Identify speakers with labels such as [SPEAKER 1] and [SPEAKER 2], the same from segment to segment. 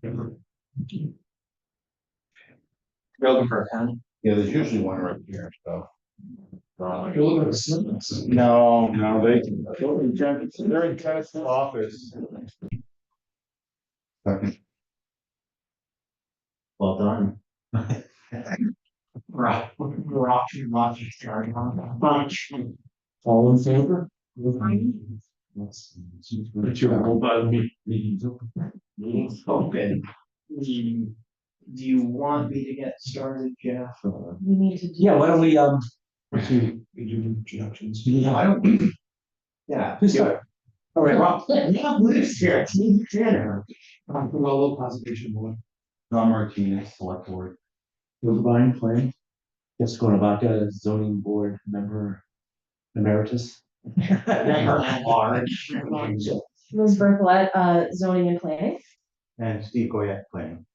[SPEAKER 1] You're looking for a pen?
[SPEAKER 2] Yeah, there's usually one right here, so.
[SPEAKER 1] You're looking for sentence.
[SPEAKER 2] No, they're in Kenneth's office. Second.
[SPEAKER 1] Well done. Right, we're option logic starting on that bunch. All in favor? But you're all by me. Meeting's open. Meeting's open. Do you want me to get started, Jeff? Or?
[SPEAKER 3] We need to do.
[SPEAKER 1] Yeah, why don't we, do introductions?
[SPEAKER 3] Yeah.
[SPEAKER 1] Yeah. All right, Rob, Rob lives here, it's me, Tanner.
[SPEAKER 4] Well, conservation board.
[SPEAKER 2] John Martinez, select board.
[SPEAKER 4] Divine plan. Jessica Navaka, zoning board member emeritus.
[SPEAKER 1] Member at large.
[SPEAKER 3] Ms. Berthollet, zoning and planning.
[SPEAKER 2] And Steve Goyette planning.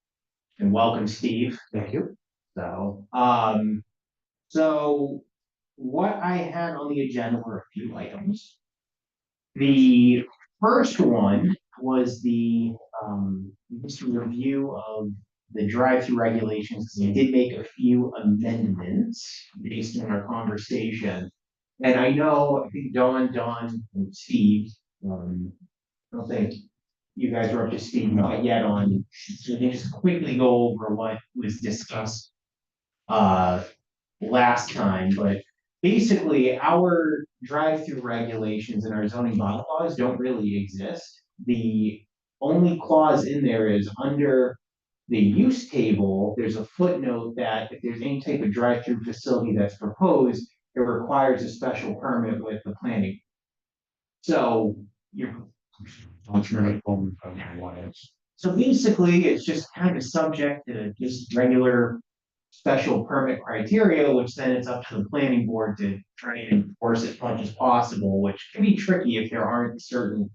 [SPEAKER 1] And welcome, Steve.
[SPEAKER 4] Thank you.
[SPEAKER 1] So what I had on the agenda were a few items. The first one was the just a review of the drive-through regulations, because I did make a few amendments based on our conversation. And I know, I think Don, and Steve, I don't think you guys are up to speed yet on, so they just quickly go over what was discussed last time, but basically our drive-through regulations and our zoning bylaws don't really exist. The only clause in there is under the use table, there's a footnote that if there's any type of drive-through facility that's proposed, it requires a special permit with the planning. So you're. So basically, it's just kind of subject to just regular special permit criteria, which then it's up to the planning board to try and enforce it as much as possible, which can be tricky if there aren't certain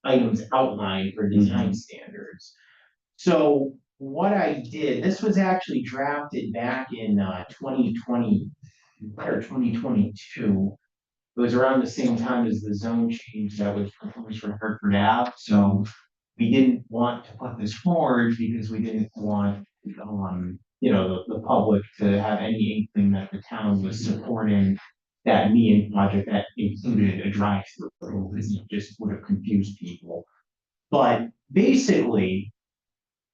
[SPEAKER 1] items outlined for design standards. So what I did, this was actually drafted back in 2020 or 2022. It was around the same time as the zone change that was proposed for Hartford Ave. So we didn't want to put this forward because we didn't want, the public to have any inkling that the town was supporting that MEAN project that included a drive-through, because it just would have confused people. But basically,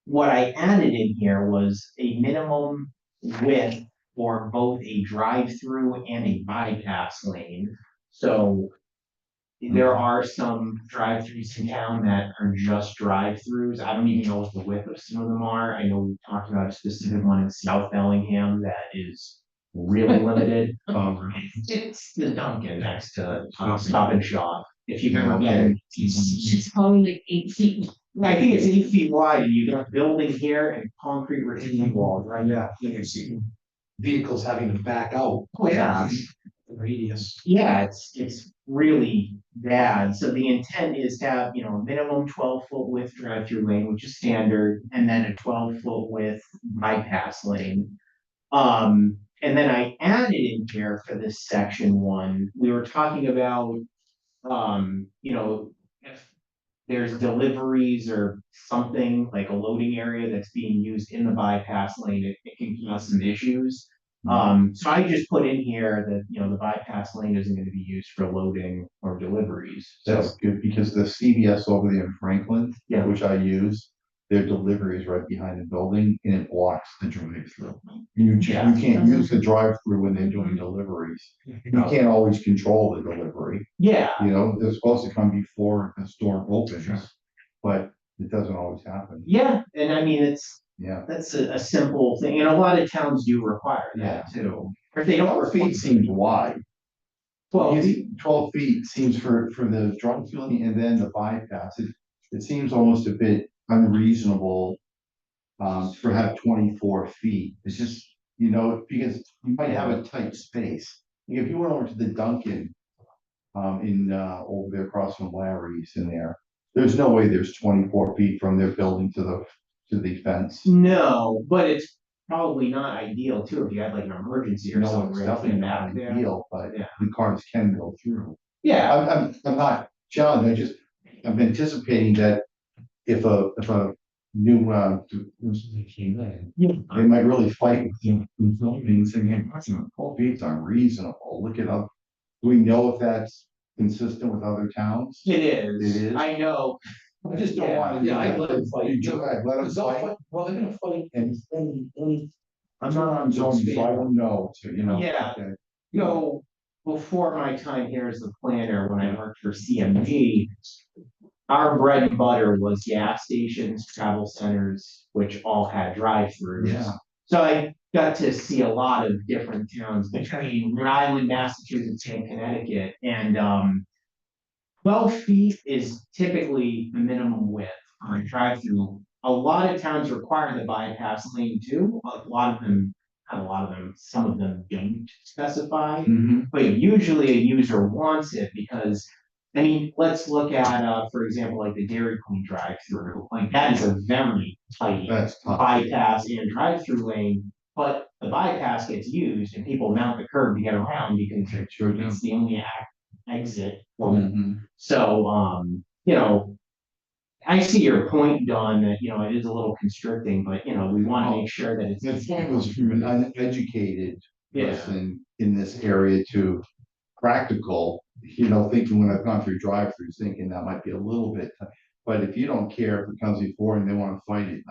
[SPEAKER 1] what I added in here was a minimum width for both a drive-through and a bypass lane. So there are some drive-throughs in town that are just drive-throughs. I don't even know what the width of some of them are. I know we talked about a specific one in South Bellingham that is really limited. It's the Dunkin' next to Stop and Shop. If you've ever been,
[SPEAKER 3] It's probably like 8 feet.
[SPEAKER 1] I think it's 8 feet wide, and you got a building here and concrete retaining walls, right?
[SPEAKER 4] Yeah, you see vehicles having to back out.
[SPEAKER 1] Oh, yeah.
[SPEAKER 4] The radius.
[SPEAKER 1] Yeah, it's really bad. So the intent is to have, a minimum 12-foot width drive-through lane, which is standard, and then a 12-foot width bypass lane. And then I added in here for this section one, we were talking about, if there's deliveries or something like a loading area that's being used in the bypass lane, it can cause some issues. So I just put in here that, the bypass lane isn't going to be used for loading or deliveries.
[SPEAKER 2] That's good, because the CVS over there in Franklin,
[SPEAKER 1] Yeah.
[SPEAKER 2] which I use, their delivery is right behind the building and it blocks the drive-through. You can't use the drive-through when they're doing deliveries. You can't always control the delivery.
[SPEAKER 1] Yeah.
[SPEAKER 2] They're supposed to come before the store opens, but it doesn't always happen.
[SPEAKER 1] Yeah, and I mean,
[SPEAKER 2] Yeah.
[SPEAKER 1] that's a simple thing, and a lot of towns do require that too. If they don't
[SPEAKER 2] 12 feet seems wide.
[SPEAKER 1] 12
[SPEAKER 2] 12 feet seems for the drive-through and then the bypass, it seems almost a bit unreasonable for have 24 feet. It's just, because you might have a tight space. Like if you went over to the Dunkin' in over there across from Larry's in there's no way there's 24 feet from their building to the fence.
[SPEAKER 1] No, but it's probably not ideal too if you had like an emergency or
[SPEAKER 2] It's
[SPEAKER 1] something.
[SPEAKER 2] definitely not ideal, but
[SPEAKER 1] Yeah.
[SPEAKER 2] the cars can go through.
[SPEAKER 1] Yeah.
[SPEAKER 2] I'm not challenged. I'm anticipating that if a new,
[SPEAKER 1] Yeah.
[SPEAKER 2] they might really fight with you, with zoning, saying, hey, listen, 12 feet's unreasonable, look it up. Do we know if that's consistent with other towns?
[SPEAKER 1] It is.
[SPEAKER 2] It is?
[SPEAKER 1] I know.
[SPEAKER 2] I just don't wanna. do
[SPEAKER 4] Yeah, I'd
[SPEAKER 2] that.
[SPEAKER 4] let them fight.
[SPEAKER 2] You go ahead, let them
[SPEAKER 4] Because they'll
[SPEAKER 2] fight.
[SPEAKER 4] fight, well, they're gonna fight.
[SPEAKER 2] And I'm not on zoning, so I don't know, so, you know.
[SPEAKER 1] Yeah.
[SPEAKER 2] okay.
[SPEAKER 1] So before my time here as the planner, when I worked for CMG, our bread and butter was gas stations, travel centers, which all had drive-throughs.
[SPEAKER 2] Yeah.
[SPEAKER 1] So I got to see a lot of different towns between Rhode Island, Massachusetts, and Connecticut, and 12 feet is typically the minimum width on a drive-through. A lot of towns require the bypass lane too, a lot of them, not a lot of them, some of them don't specify.
[SPEAKER 2] Mhm.
[SPEAKER 1] But usually a user wants it because, I mean, let's look at, for example, like the Dairy Queen drive-through, like that is a very tight
[SPEAKER 2] That's tough.
[SPEAKER 1] bypass and drive-through lane. But the bypass gets used and people mount the curb to get around because
[SPEAKER 2] They sure do.
[SPEAKER 1] it's the only exit.
[SPEAKER 2] Mhm.
[SPEAKER 1] So, you know, I see your point, Don, that, you know, it is a little constricting, but, you know, we want to make sure that it's.
[SPEAKER 2] It's goes from an uneducated
[SPEAKER 1] Yeah.
[SPEAKER 2] person in this area to practical, you know, thinking when I've gone through drive-throughs, thinking that might be a little bit. But if you don't care if it comes before and they wanna fight it,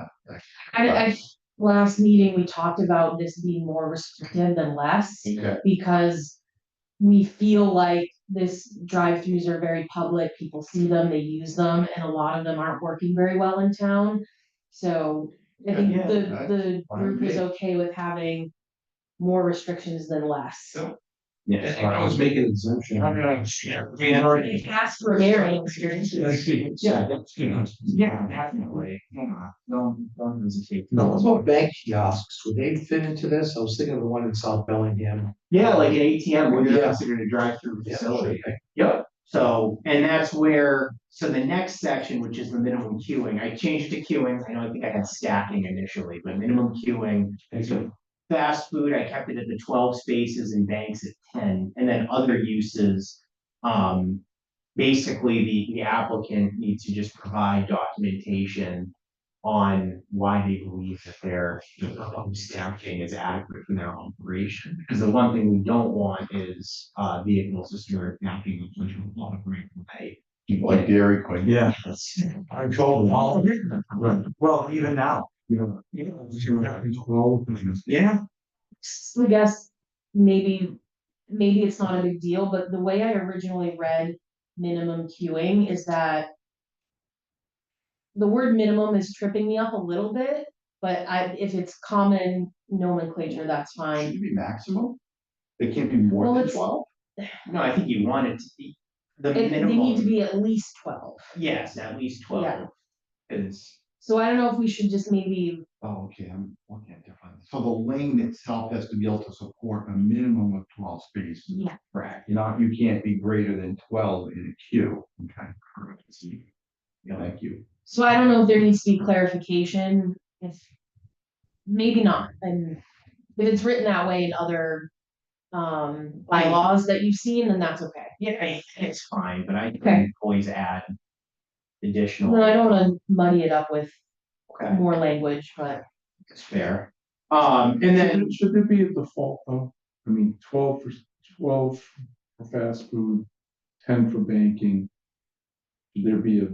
[SPEAKER 3] Last meeting, we talked about this being more restrictive than less,
[SPEAKER 2] okay,
[SPEAKER 3] because we feel like this drive-throughs are very public, people see them, they use them, and a lot of them aren't working very well in town. So I think
[SPEAKER 1] Yeah,
[SPEAKER 3] the
[SPEAKER 2] fine
[SPEAKER 3] group
[SPEAKER 2] with
[SPEAKER 3] is
[SPEAKER 2] me.
[SPEAKER 3] okay with having more restrictions than less.
[SPEAKER 4] So-
[SPEAKER 1] Yes.
[SPEAKER 4] And I was making exemption.
[SPEAKER 3] They ask for variance.
[SPEAKER 1] Yeah, that's, you know, yeah, definitely, yeah, don't hesitate.
[SPEAKER 4] No, what about bank kiosks? Would they fit into this? I was thinking of the one in South Bellingham.
[SPEAKER 1] Yeah, like an ATM would be
[SPEAKER 4] Yeah.
[SPEAKER 1] considered a drive-through
[SPEAKER 4] Yeah,
[SPEAKER 1] facility.
[SPEAKER 4] okay.
[SPEAKER 1] Yep, so, and that's where, so the next section, which is the minimum queuing, I changed to queuing, I know, I think I had stacking initially, but minimum queuing. And so fast food, I kept it at the 12 spaces and banks at 10, and then other uses. Basically, the applicant needs to just provide documentation on why they believe that their staffing is adequate for their operation. Because the one thing we don't want is vehicles just start backing up into a lot of great way.
[SPEAKER 2] like Dairy Queen.
[SPEAKER 1] Yeah.
[SPEAKER 4] I told them all.
[SPEAKER 1] Well, even now, you know. Yeah.
[SPEAKER 3] I guess maybe it's not a big deal, but the way I originally read minimum queuing is that the word minimum is tripping me up a little bit, but if it's common nomenclature, that's
[SPEAKER 2] Should
[SPEAKER 3] fine.
[SPEAKER 2] it be maximum? It can't be more
[SPEAKER 3] Well,
[SPEAKER 2] than
[SPEAKER 3] it's-
[SPEAKER 2] 12?
[SPEAKER 1] No, I think you want it to be the
[SPEAKER 3] They need to
[SPEAKER 1] minimum,
[SPEAKER 3] be at least 12.
[SPEAKER 1] yes, at least
[SPEAKER 3] Yeah.
[SPEAKER 1] 12. Is,
[SPEAKER 3] So I don't know if we should just maybe,
[SPEAKER 2] Oh, okay, I'm looking at different. So the lane itself has to be able to support a minimum of 12 spaces.
[SPEAKER 3] yeah,
[SPEAKER 1] correct.
[SPEAKER 2] You can't be greater than 12 in a queue. Okay. Thank you.
[SPEAKER 3] so I don't know if there needs to be clarification, if, maybe not, and if it's written that way in other bylaws that you've seen, then that's okay.
[SPEAKER 1] Yeah, it's fine, but I
[SPEAKER 3] Okay.
[SPEAKER 1] can always add additional.
[SPEAKER 3] No, I don't wanna muddy it up with
[SPEAKER 1] Okay,
[SPEAKER 3] more language, but
[SPEAKER 1] it's fair. And then,
[SPEAKER 5] Should there be a default though? I mean, 12 for fast food, 10 for banking. Should there be a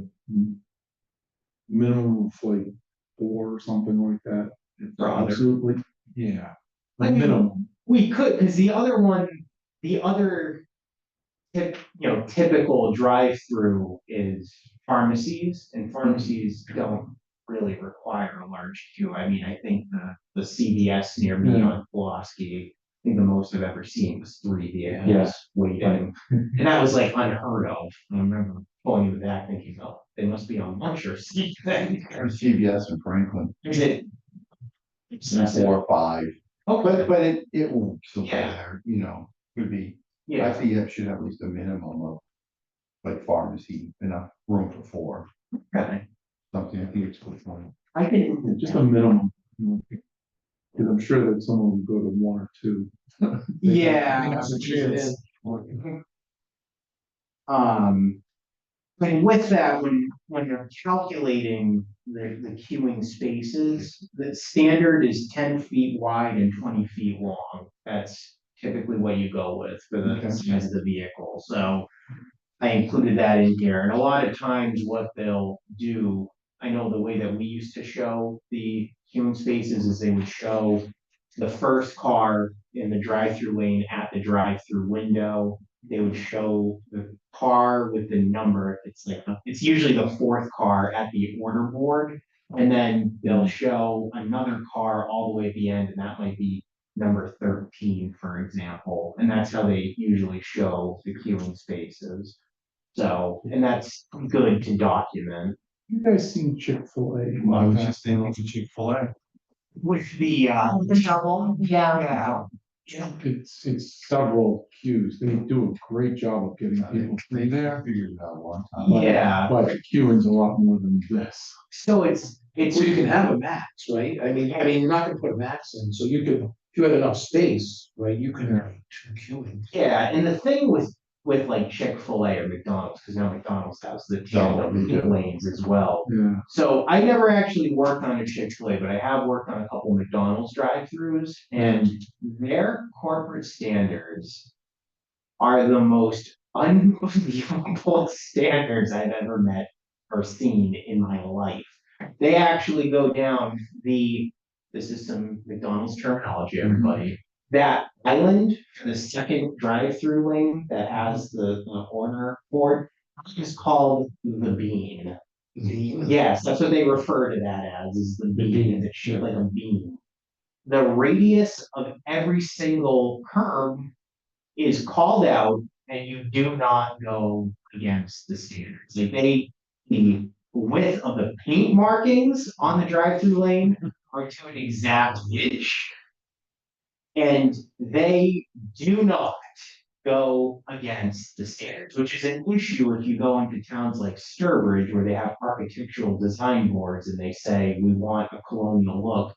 [SPEAKER 5] minimum of like 4 or something like that?
[SPEAKER 1] For other-
[SPEAKER 5] Absolutely, yeah.
[SPEAKER 1] I
[SPEAKER 5] A
[SPEAKER 1] mean-
[SPEAKER 5] minimum,
[SPEAKER 1] we could, because the other one, the other typical drive-through is pharmacies, and pharmacies don't really require a large queue. I mean, I think the CVS near me
[SPEAKER 5] Yeah.
[SPEAKER 1] on Pulaski, I think the most I've ever seen was 3 vehicles
[SPEAKER 5] Yeah.
[SPEAKER 1] waiting. And that was like unheard of. I remember pulling you back thinking, oh, they must be on lunch or something.
[SPEAKER 2] There's CVS in Franklin,
[SPEAKER 1] Is it?
[SPEAKER 2] 4 or 5,
[SPEAKER 1] Okay,
[SPEAKER 2] but it won't, so
[SPEAKER 1] Yeah.
[SPEAKER 2] there, you know, could be, I
[SPEAKER 1] yeah,
[SPEAKER 2] think it should have at least a minimum of. Like pharmacy, enough room for 4,
[SPEAKER 1] okay.
[SPEAKER 2] something, I think it's good for.
[SPEAKER 1] I can,
[SPEAKER 5] just a minimum. Cause I'm sure that someone would go to 1 or 2.
[SPEAKER 1] yeah.
[SPEAKER 5] That's a chance.
[SPEAKER 1] Um, And with that, when you're calculating the queuing spaces, the standard is 10 feet wide and 20 feet long. That's typically what you go with for the
[SPEAKER 2] Okay.
[SPEAKER 1] size of the vehicle, so. I included that in here, and a lot of times what they'll do, I know the way that we used to show the queuing spaces is they would show the first car in the drive-through lane at the drive-through window. They would show the car with the number, it's usually the fourth car at the order board. And then they'll show another car all the way at the end, and that might be number 13, for example. And that's how they usually show the queuing spaces. So, and that's good to document.
[SPEAKER 5] You guys seen Chick-fil-A?
[SPEAKER 2] Well, I was just thinking of Chick-fil-A.
[SPEAKER 1] With the shovel.
[SPEAKER 3] Yeah.
[SPEAKER 1] Yeah.
[SPEAKER 5] It's several queues. They do a great job of getting people
[SPEAKER 2] They
[SPEAKER 5] through there.
[SPEAKER 2] figured it out a long time ago.
[SPEAKER 1] Yeah,
[SPEAKER 5] But queuing's a lot more than this.
[SPEAKER 1] so it's,
[SPEAKER 4] So you can have a max, right? I mean, you're not gonna put a max in, so you could, if you had enough space, right, you could have two queuing.
[SPEAKER 1] yeah, and the thing with like Chick-fil-A or McDonald's, because now McDonald's has the
[SPEAKER 2] Yeah.
[SPEAKER 1] lanes as well.
[SPEAKER 5] Yeah.
[SPEAKER 1] So I never actually worked on a Chick-fil-A, but I have worked on a couple McDonald's drive-throughs, and their corporate standards are the most unbelievable standards I've ever met or seen in my life. They actually go down this is some McDonald's terminology, everybody. That island, the second drive-through lane that has the order board, is called the bean. Yes, that's what they refer to that as, is the bean. It's shaped like a bean. The radius of every single curb is called out, and you do not go against the standards. The width of the paint markings on the drive-through lane are to an exact inch. And they do not go against the standards, which is an issue if you go into towns like Sturbridge, where they have architectural design boards and they say, we want a colonial look.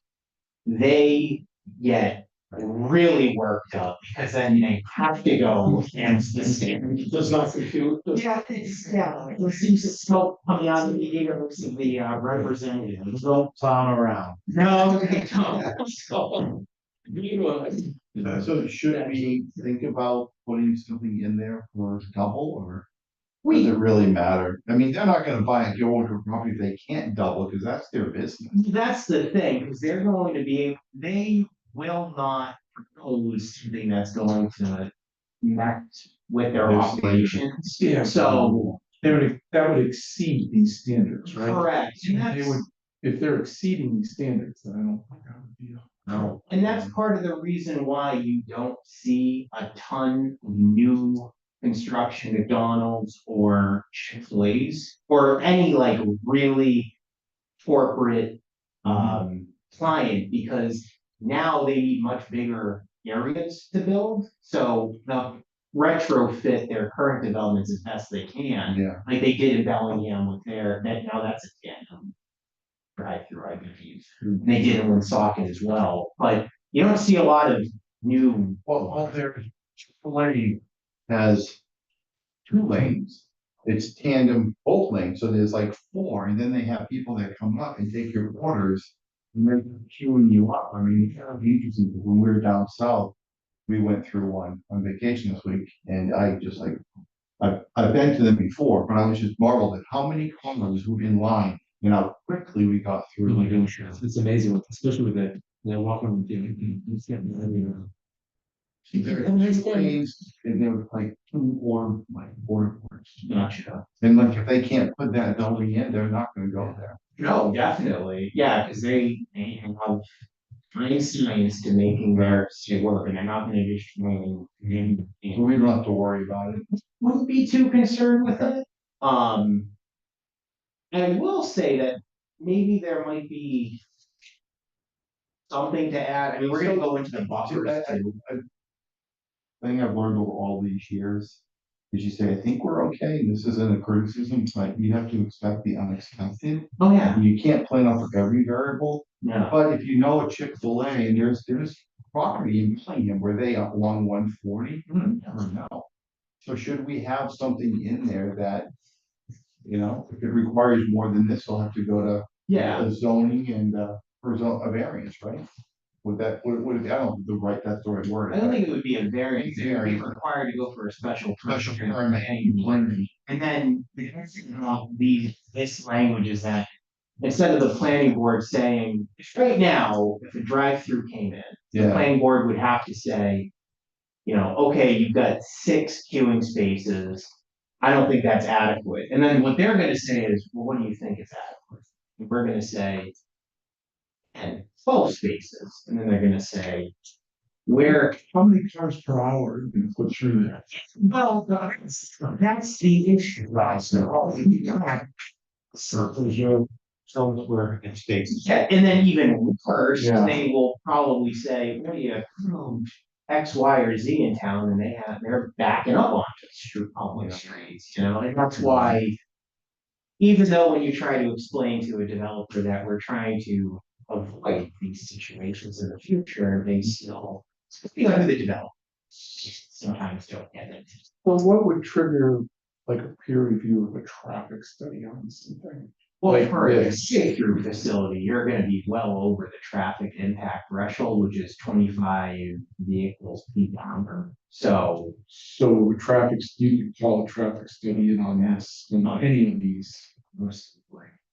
[SPEAKER 1] They get really worked up because then they have to go against the standards.
[SPEAKER 4] Does not compute.
[SPEAKER 1] Yeah, there seems smoke coming out of the ears of the representatives.
[SPEAKER 2] Don't clown around.
[SPEAKER 1] No, they don't. So,
[SPEAKER 2] So should we think about putting something in there for double, or does
[SPEAKER 1] we,
[SPEAKER 2] it really matter? I mean, they're not gonna go into a property if they can't double, because that's their business.
[SPEAKER 1] that's the thing, because they're going to be, they will not propose something that's going to mess with their
[SPEAKER 2] There's-
[SPEAKER 1] operations.
[SPEAKER 5] Yeah.
[SPEAKER 1] So,
[SPEAKER 5] That would exceed these standards, right?
[SPEAKER 1] correct, and
[SPEAKER 5] They
[SPEAKER 1] that's,
[SPEAKER 5] would, if they're exceeding these standards, then I don't think that would be.
[SPEAKER 2] No.
[SPEAKER 1] and that's part of the reason why you don't see a ton of new construction McDonald's or Chick-fil-A's or any like really corporate client, because now they need much bigger areas to build. So the retrofit their current developments as best they can,
[SPEAKER 2] Yeah,
[SPEAKER 1] like they did in Bellingham with now that's a tandem drive-through, I believe. They did in Woonsocket as well, but you don't see a lot of new.
[SPEAKER 2] well, their Chick-fil-A has 2 lanes. It's tandem both lanes, so there's like 4, and then they have people that come up and take your orders. And they're queuing you up. I mean, it's kind of interesting, because when we were down south, we went through one on vacation this week, and I just like, I've been to them before, but I was just marveled at how many cars were in line, and how quickly we got through. Like,
[SPEAKER 6] It's amazing, especially with the, walking with you, it's getting everywhere.
[SPEAKER 2] there were 2 lanes, and there was like 2 or like border ports.
[SPEAKER 1] Gotcha.
[SPEAKER 2] And like, if they can't put that zoning in, they're not gonna go there.
[SPEAKER 1] No, definitely, yeah, because they have fine science to making their shit work, and they're not gonna just,
[SPEAKER 2] So we don't have to worry about it.
[SPEAKER 1] wouldn't be too concerned with it. And I will say that maybe there might be something to add, I mean, we're gonna go into the buffers too.
[SPEAKER 2] Thing I've learned over all these years is you say, I think we're okay, and this isn't a criticism, but you have to expect the unexpected.
[SPEAKER 1] Oh, yeah,
[SPEAKER 2] You can't plan off of every variable,
[SPEAKER 1] no,
[SPEAKER 2] but if you know a Chick-fil-A and there's property in Bellingham where they are along 140, you never know. So should we have something in there that you know, if it requires more than this, they'll have to go to. Zoning and, for a variance, right? Would that, I don't know that's the right word.
[SPEAKER 1] I don't think it would be a variance, it would be required to go for a special
[SPEAKER 2] Special
[SPEAKER 1] permit.
[SPEAKER 2] permit, planning.
[SPEAKER 1] And then this language is that instead of the planning board saying, right now, if a drive-through came in, the
[SPEAKER 2] Yeah,
[SPEAKER 1] planning board would have to say, you know, okay, you've got 6 queuing spaces. I don't think that's adequate. And then what they're gonna say is, well, what do you think is adequate? And we're gonna say, and 12 spaces, and then they're gonna say, where,
[SPEAKER 5] How many cars per hour are you gonna put through there?
[SPEAKER 1] well, that's the issue, right? So
[SPEAKER 6] you're, so we're in states.
[SPEAKER 1] yeah, and then even worse,
[SPEAKER 5] Yeah.
[SPEAKER 1] they will probably say, what do you approved X, Y, or Z in town, and they're backing up onto the street, public streets, you know, and that's why. Even though when you try to explain to a developer that we're trying to avoid these situations in the future, they still, you know, the developer sometimes don't get it.
[SPEAKER 5] Well, what would trigger like a peer review of a traffic study on something?
[SPEAKER 1] Well,
[SPEAKER 5] Like
[SPEAKER 1] for a
[SPEAKER 5] this.
[SPEAKER 1] straight-through facility, you're gonna be well over the traffic impact threshold, which is 25 vehicles per hour. So,
[SPEAKER 5] So with traffic, you could call a traffic study in on this, on any of these.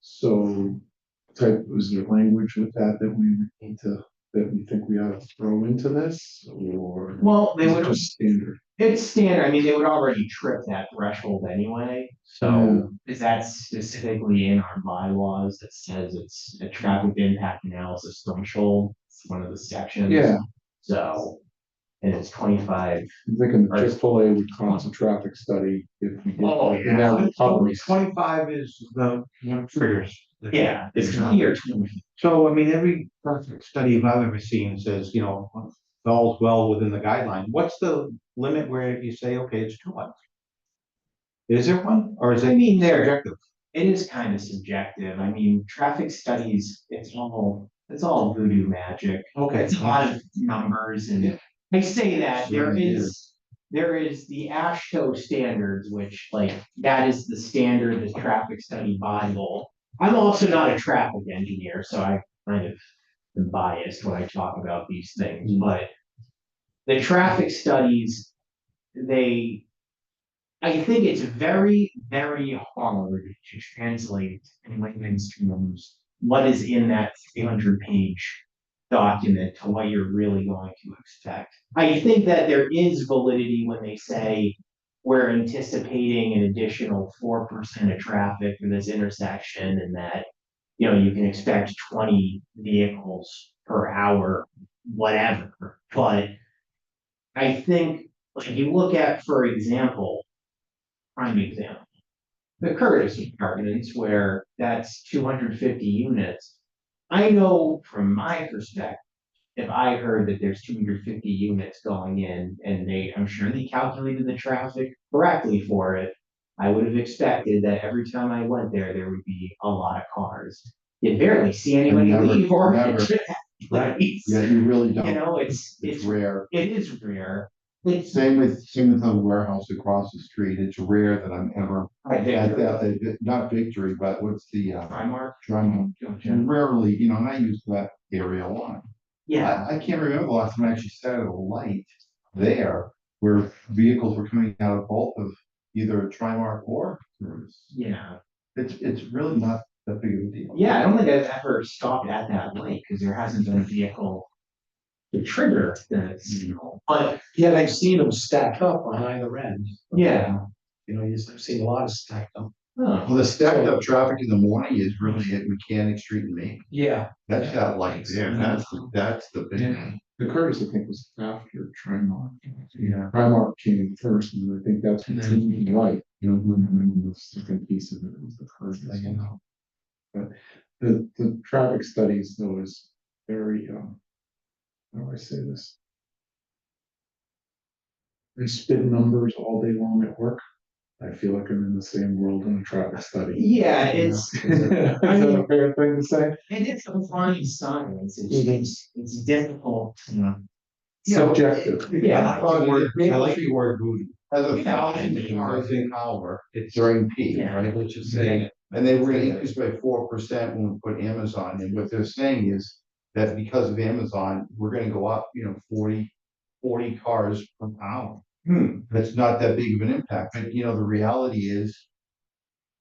[SPEAKER 5] So type, was there language with that we would need to, that we think we ought to throw into this, or?
[SPEAKER 1] well, they
[SPEAKER 5] is it
[SPEAKER 1] would,
[SPEAKER 5] just standard?
[SPEAKER 1] it's standard, I mean, they would already trip that threshold anyway. So is that specifically in our bylaws that says it's a traffic impact analysis threshold? It's one of the sections.
[SPEAKER 5] Yeah,
[SPEAKER 1] So, and it's 25.
[SPEAKER 5] I'm thinking the Chick-fil-A would cause a traffic study if we get.
[SPEAKER 1] Oh,
[SPEAKER 5] and that would cover it.
[SPEAKER 6] 25 is the one triggers.
[SPEAKER 1] Yeah, it's clear.
[SPEAKER 6] So, I mean, every traffic study I've ever seen says, you know, falls well within the guideline. What's the limit where you say, okay, it's too much? Is there one, or is it?
[SPEAKER 1] I mean, there,
[SPEAKER 6] subjective?
[SPEAKER 1] it is kind of subjective. I mean, traffic studies, it's all voodoo magic.
[SPEAKER 6] Okay.
[SPEAKER 1] It's a lot of numbers and
[SPEAKER 6] Yeah.
[SPEAKER 1] I say that there
[SPEAKER 2] Certainly
[SPEAKER 1] is the AASHTO standards, which like, that is the standard, the traffic study Bible. I'm also not a traffic engineer, so I kind of am biased when I talk about these things, but the traffic studies, I think it's very, very hard to translate in layman's terms what is in that 300-page document to what you're really going to expect. I think that there is validity when they say we're anticipating an additional 4% of traffic for this intersection and that, you know, you can expect 20 vehicles per hour, whatever. But I think, like, you look at, for example, prime example, the Curtis apartments where that's 250 units. I know from my perspective, if I heard that there's 250 units going in and I'm sure they calculated the traffic correctly for it. I would have expected that every time I went there, there would be a lot of cars. You barely see anybody
[SPEAKER 2] Never,
[SPEAKER 1] leave or
[SPEAKER 2] never.
[SPEAKER 1] right.
[SPEAKER 2] Yeah, you really don't.
[SPEAKER 1] You know,
[SPEAKER 2] It's rare.
[SPEAKER 1] it is rare. It's
[SPEAKER 2] Same with the warehouse across the street. It's rare that I'm ever
[SPEAKER 1] right
[SPEAKER 2] at
[SPEAKER 1] there.
[SPEAKER 2] that, not Victory, but what's the,
[SPEAKER 1] Primark.
[SPEAKER 2] Drum. And rarely, you know, and I use that area a lot.
[SPEAKER 1] Yeah,
[SPEAKER 2] I can't remember the last time I actually sat at a light there where vehicles were coming out of both of either Trimark or Cruise.
[SPEAKER 1] yeah.
[SPEAKER 2] It's really not that big of a deal.
[SPEAKER 1] Yeah, I don't think I've ever stopped at that light because there hasn't been a vehicle to trigger the signal. But
[SPEAKER 4] Yet I've seen them stacked up on either end.
[SPEAKER 1] yeah.
[SPEAKER 4] You know, I've seen a lot of stacked up.
[SPEAKER 1] Huh.
[SPEAKER 2] Well, the stacked up traffic in the morning is really at Mechanic Street and Main.
[SPEAKER 4] Yeah.
[SPEAKER 2] That's that light there. That's the big.
[SPEAKER 5] Yeah. The Curtis, I think, was after Trimark.
[SPEAKER 6] Yeah.
[SPEAKER 5] Primark came in first, and I think that's what's right. You know, when the second piece of it was the Curtis, you know. But the traffic studies though is very, how do I say this? They spin numbers all day long at work. I feel like I'm in the same world in a traffic study.
[SPEAKER 1] Yeah,
[SPEAKER 5] Is
[SPEAKER 1] it's
[SPEAKER 5] that a fair thing to say?
[SPEAKER 1] it is a fine science. It's difficult.
[SPEAKER 5] Subjective.
[SPEAKER 1] Yeah.
[SPEAKER 6] I like the word voodoo.
[SPEAKER 2] has a
[SPEAKER 4] Yeah.
[SPEAKER 2] 1,000 cars in power during peak,
[SPEAKER 3] Yeah.
[SPEAKER 2] right, let's just say. And they were gonna increase by 4% when we put Amazon in. What they're saying is that because of Amazon, we're gonna go up, 40 cars per hour. That's not that big of an impact, but the reality is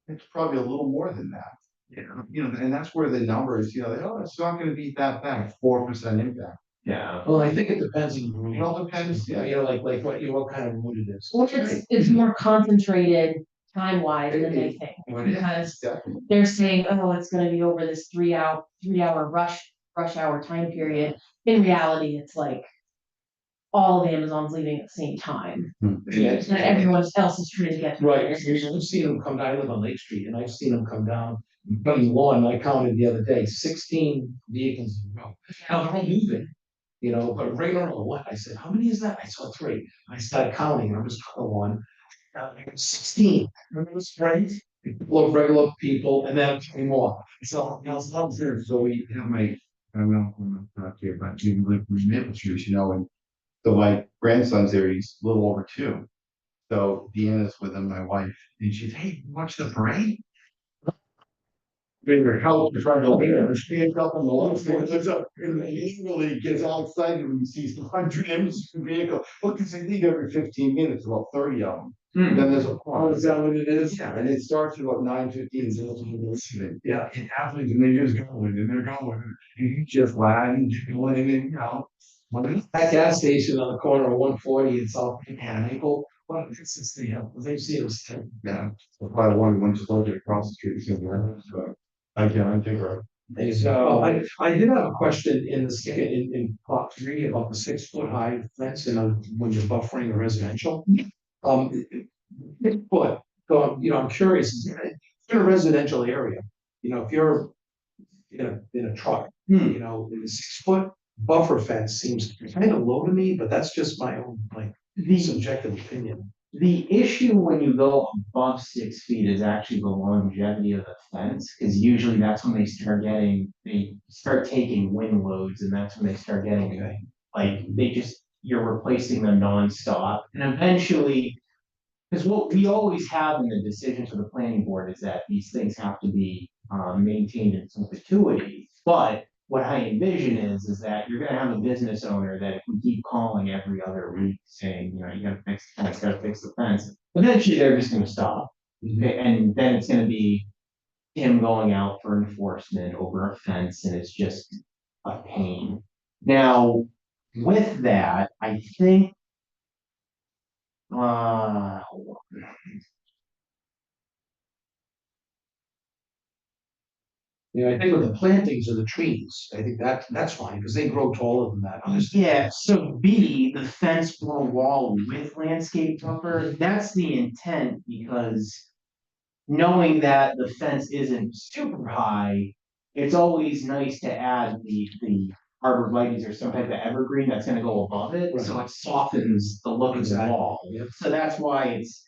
[SPEAKER 2] it's probably a little more than that. And that's where the numbers, oh, it's not gonna be that bad, 4% impact.
[SPEAKER 1] Yeah.
[SPEAKER 4] Well, I think it depends on the route.
[SPEAKER 2] It all depends, yeah.
[SPEAKER 4] Like what kind of route it is.
[SPEAKER 3] Well, it's more concentrated time-wise than they think,
[SPEAKER 2] What it is,
[SPEAKER 3] because
[SPEAKER 2] definitely.
[SPEAKER 3] they're saying, oh, it's gonna be over this 3 hour rush hour time period. In reality, it's like all of Amazon's leaving at the same time,
[SPEAKER 4] Yeah.
[SPEAKER 3] and everyone else is trying to get.
[SPEAKER 4] Right, I've seen them come down, I live on Lake Street, and I've seen them come down, Bunny Lawn, I counted the other day, 16 vehicles in a row. Now, they're all moving, but right in a row, what, I said, how many is that? I saw 3, I started counting, and I was on one, 16, remember this phrase? Full of regular people, and then 3 more, so,
[SPEAKER 2] So we have I don't know, I'm not here, but we live in Maple Street, and so my grandson's there, he's a little over 2. So Deanna's with him, my wife, and she's, hey, watch the parade. Bigger help to try to learn, stand up on the left, looks up, and immediately gets all excited when he sees 100 images of vehicle. Well, because I think every 15 minutes, about 30 of them. Then there's a pause. Is that what it is? Yeah, and it starts at about 9:15. Yeah, it happens, and they're just going, and they're going, and you just land, and
[SPEAKER 4] that gas station on the corner of 140 in South Maple, well, it's they've seen us.
[SPEAKER 2] Yeah, so probably one just located across the street, so I think right.
[SPEAKER 4] So I did have a question in the second, in part 3 about the 6-foot high fence and when you're buffering a residential. 6 foot, so, I'm curious, in a residential area, if you're in a truck, in a 6-foot buffer fence seems kind of low to me, but that's just my own, subjective opinion.
[SPEAKER 1] The issue when you go above 6 feet is actually the longevity of the fence, because usually that's when they start taking wind loads, and that's when they start getting, you're replacing them nonstop, and eventually, because what we always have in the decisions of the planning board is that these things have to be maintained in perpetuity. But what I envision is that you're gonna have a business owner that if we keep calling every other week saying, you gotta fix the fence, gotta fix the fence, eventually they're just gonna stop. And then it's gonna be him going out for enforcement over a fence, and it's just a pain. Now, with that, I think
[SPEAKER 4] I think with the plantings of the trees, I think that's fine, because they grow taller than that.
[SPEAKER 1] yeah, so B, the fence or wall with landscape buffer, that's the intent, because knowing that the fence isn't super high, it's always nice to add the arborvitae's or some type of evergreen that's gonna go above it, so it softens the look of the
[SPEAKER 4] Exactly,
[SPEAKER 1] wall.
[SPEAKER 4] yep.
[SPEAKER 1] So that's why it's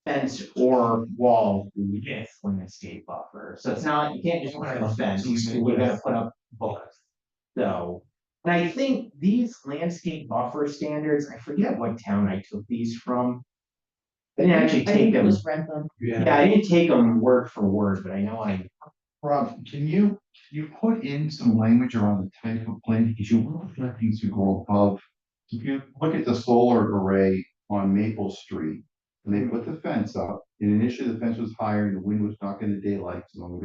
[SPEAKER 1] fence or wall with landscape buffer, so it's not, you can't just put up a fence, you gotta put up both. So, and I think these landscape buffer standards, I forget what town I took these from. I didn't actually
[SPEAKER 3] I
[SPEAKER 1] take
[SPEAKER 3] think it
[SPEAKER 1] them,
[SPEAKER 3] was Rentham.
[SPEAKER 1] yeah, I didn't take them word for word, but I know
[SPEAKER 2] Rob, can you put in some language around the type of plant, because you want plantings to go above. If you look at the solar array on Maple Street, and they put the fence up, and initially the fence was higher and the wind was knocking the daylight, so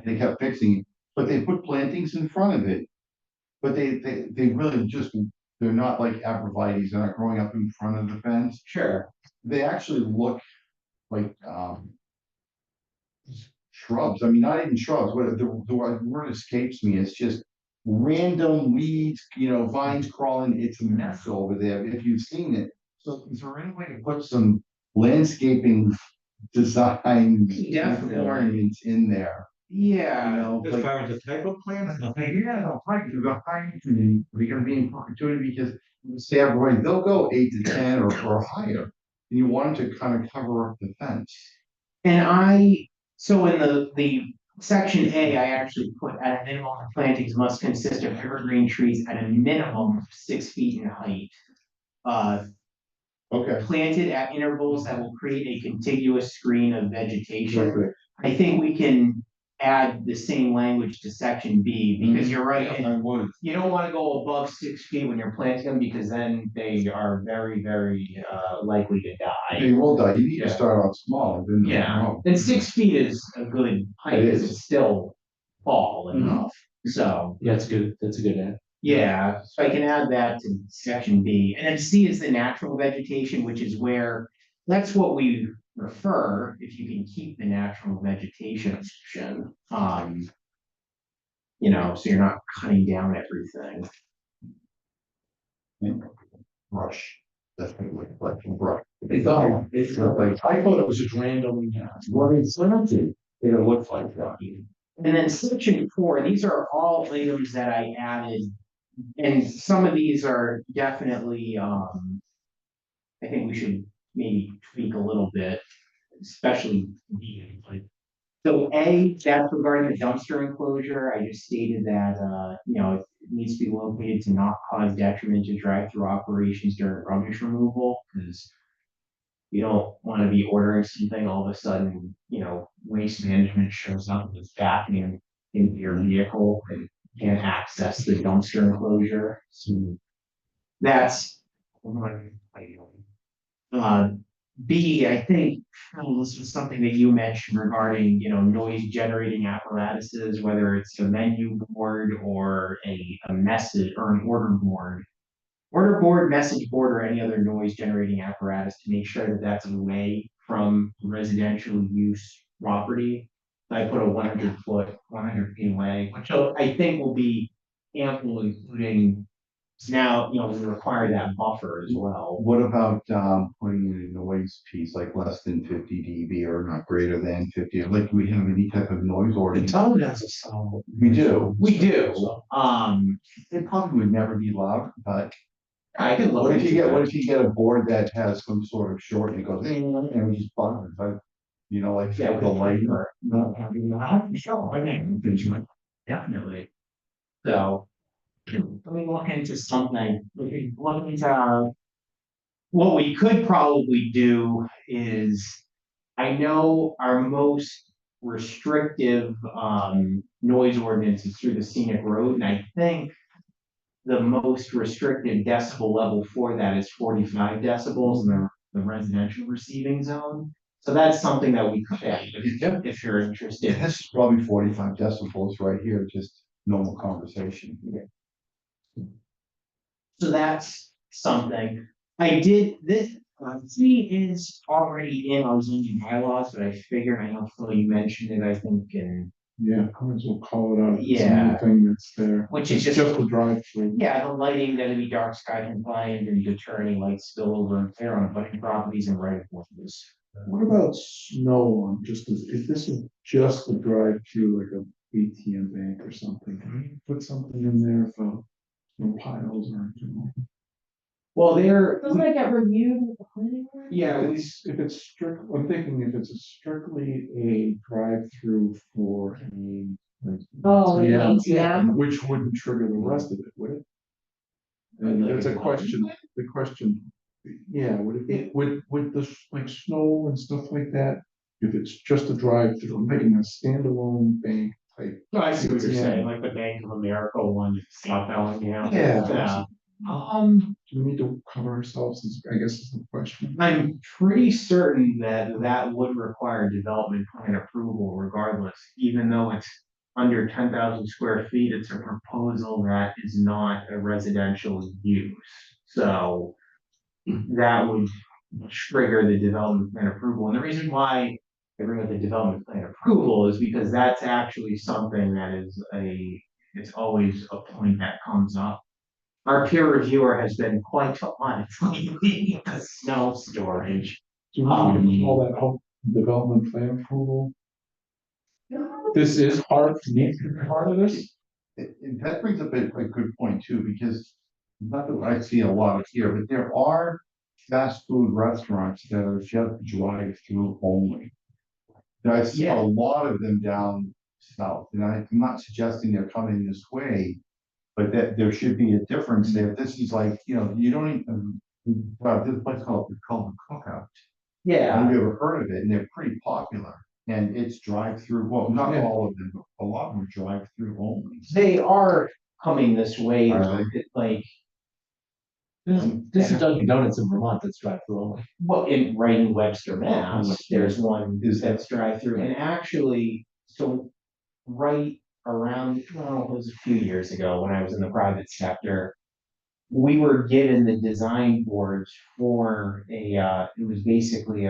[SPEAKER 2] they kept fixing it, but they put plantings in front of it. But they really just, they're not like arborvitae's, they're not growing up in front of the fence.
[SPEAKER 1] sure.
[SPEAKER 2] They actually look like, shrubs, I mean, not even shrubs, what the word escapes me, it's just random weeds, vines crawling, it's a mess over there, if you've seen it. So is there any way to put some landscaping design
[SPEAKER 1] Definitely.
[SPEAKER 2] ornaments in there?
[SPEAKER 1] Yeah,
[SPEAKER 6] As far as the type of plant,
[SPEAKER 2] Yeah, the height, the height, we're gonna be in perpetuity, because say everybody, they'll go 8 to 10 or higher. And you want them to kind of cover up the fence.
[SPEAKER 1] and so in the section A, I actually put at a minimum, plantings must consist of evergreen trees at a minimum of 6 feet in height.
[SPEAKER 2] Okay.
[SPEAKER 1] planted at intervals that will create a contiguous screen of vegetation.
[SPEAKER 2] Perfect.
[SPEAKER 1] I think we can add the same language to section B, because you're right,
[SPEAKER 2] I would.
[SPEAKER 1] you don't wanna go above 6 feet when you're planting them, because then they are very, very, likely to
[SPEAKER 2] They
[SPEAKER 1] die.
[SPEAKER 2] will die. You need to
[SPEAKER 1] Yeah.
[SPEAKER 2] start off small and then.
[SPEAKER 1] Yeah,
[SPEAKER 2] grow.
[SPEAKER 1] and 6 feet is a good height,
[SPEAKER 2] It
[SPEAKER 1] because
[SPEAKER 2] is.
[SPEAKER 1] it's still tall
[SPEAKER 2] Mhm.
[SPEAKER 1] enough, so.
[SPEAKER 4] Yeah, that's a good ad.
[SPEAKER 1] Yeah, so I can add that to section B, and then C is the natural vegetation, which is where, that's what we refer, if you can keep the natural vegetation section. So you're not cutting down everything.
[SPEAKER 2] Brush. That's like brush.
[SPEAKER 4] I thought it was just random. What it's planted, it looks like that.
[SPEAKER 1] And then section 4, these are all items that I added, and some of these are definitely, I think we should maybe tweak a little bit, especially D, like. So A, that's regarding the dumpster enclosure, I just stated that, it needs to be located to not cause detriment to drive-through operations during rubbish removal, because you don't wanna be ordering something, all of a sudden, waste management shows up and it's backing into your vehicle and can't access the dumpster enclosure. So that's one item. B, I think, this was something that you mentioned regarding, noise generating apparatuses, whether it's a menu board or a message or an order board. Order board, message board, or any other noise generating apparatus, to make sure that that's away from residential use property. I put a 100 feet away, which I think will be ample, including now, we require that buffer as well.
[SPEAKER 2] What about, putting in a noise piece, like less than 50 dB or not greater than 50, like we have any type of noise
[SPEAKER 4] The
[SPEAKER 2] ordinance?
[SPEAKER 4] town has a sound.
[SPEAKER 2] We do.
[SPEAKER 1] We do,
[SPEAKER 2] It probably would never be loud, but
[SPEAKER 1] I can look.
[SPEAKER 2] what if you
[SPEAKER 1] into
[SPEAKER 2] get,
[SPEAKER 1] that.
[SPEAKER 2] what if you get a board that has some sort of short and it goes, and it just buzzes, like, like
[SPEAKER 1] Yeah,
[SPEAKER 2] the light.
[SPEAKER 1] not having that, sure, I mean, definitely. So, let me look into something, look into, what we could probably do is, I know our most restrictive, noise ordinance is through the scenic road, and I think the most restricted decibel level for that is 45 decibels in the residential receiving zone. So that's something that we could add, if you're
[SPEAKER 2] Yeah,
[SPEAKER 1] interested.
[SPEAKER 2] this is probably 45 decibels right here, just normal conversation.
[SPEAKER 1] So that's something. I did this, C is already in our zoning bylaws, but I figured, I know Phil, you mentioned it, I think, in,
[SPEAKER 5] Yeah, might as well call it out. It's
[SPEAKER 1] Yeah.
[SPEAKER 5] Anything that's there.
[SPEAKER 1] which is
[SPEAKER 5] It's
[SPEAKER 1] just,
[SPEAKER 5] a drive through.
[SPEAKER 1] yeah, the lighting gonna be dark sky compliant and deter any light spillover and flare on abutting properties and right of ways.
[SPEAKER 5] What about snow on if this is just a drive through like a ATM bank or something, can you put something in there about no piles or,
[SPEAKER 1] Well,
[SPEAKER 3] Doesn't that get reviewed with the planning board?
[SPEAKER 1] yeah,
[SPEAKER 5] if it's strict, I'm thinking if it's strictly a drive through for a. like,
[SPEAKER 3] Oh, like
[SPEAKER 5] yeah,
[SPEAKER 3] ATM?
[SPEAKER 5] which wouldn't trigger the rest of it, would it? And that's a question, the question, yeah, would it, with the like snow and stuff like that? If it's just a drive through, I'm thinking a standalone bank type.
[SPEAKER 1] no, I see what you're
[SPEAKER 5] Yeah.
[SPEAKER 1] saying, like the Bank of America one, South Bellingham.
[SPEAKER 5] Yeah.
[SPEAKER 1] Um,
[SPEAKER 5] Do we need to cover ourselves, I guess is the question.
[SPEAKER 1] I'm pretty certain that that would require development plan approval regardless, even though it's under 10,000 square feet, it's a proposal that is not a residential use. So that would trigger the development plan approval. And the reason why I bring up the development plan approval is because that's actually something that is it's always a point that comes up. Our peer reviewer has been quite on the snow storage.
[SPEAKER 5] Do we need to call that whole development plan approval? This is part of this?
[SPEAKER 2] That brings up a good point too, because not that I see a lot here, but there are fast food restaurants that are just drive-through only. I see a
[SPEAKER 1] Yeah.
[SPEAKER 2] lot of them down south, and I'm not suggesting they're coming this way, but that there should be a difference there. This is like, you don't even, Well, this place called, it's called the Cookout.
[SPEAKER 1] Yeah,
[SPEAKER 2] Have you ever heard of it? And they're pretty popular. And it's drive-through, well, not all of them, but a lot of them are drive-through only.
[SPEAKER 1] they are coming this way,
[SPEAKER 2] Are
[SPEAKER 1] though, like,
[SPEAKER 4] This is Dunkin' Donuts in Vermont that's drive through only.
[SPEAKER 1] well, right in Webster, Mass,
[SPEAKER 2] Webster.
[SPEAKER 1] there's one
[SPEAKER 2] Is
[SPEAKER 1] that's drive-through, and actually, so right around, well, it was a few years ago when I was in the private sector, we were given the design boards for it was basically,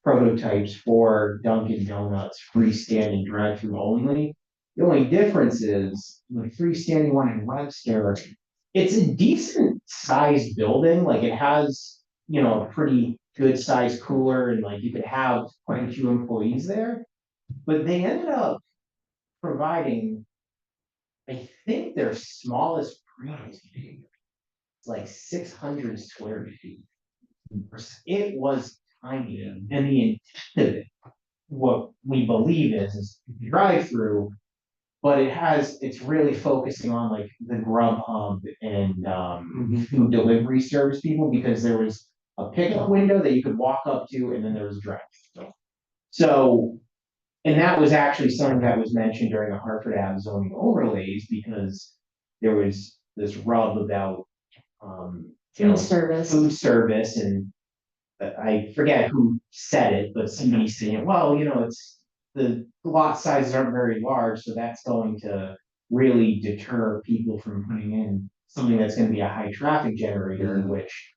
[SPEAKER 1] prototypes for Dunkin' Donuts freestanding drive-through only. The only difference is the freestanding one in Webster, it's a decent sized building, like it has, a pretty good sized cooler and like you could have quite a few employees there. But they ended up providing, I think their smallest prototype, it's like 600 square feet. It was tiny, and the intent of it, what we believe is drive through, but it's really focusing on like the Grubhub and food delivery service people, because there was a pickup window that you could walk up to, and then there was drive through. So, and that was actually something that was mentioned during the Hartford Ave zoning overlays, because there was this rub about
[SPEAKER 3] Food service.
[SPEAKER 1] food service, and I forget who said it, but somebody saying, well, it's the lot sizes aren't very large, so that's going to really deter people from putting in something that's gonna be a high traffic generator, in which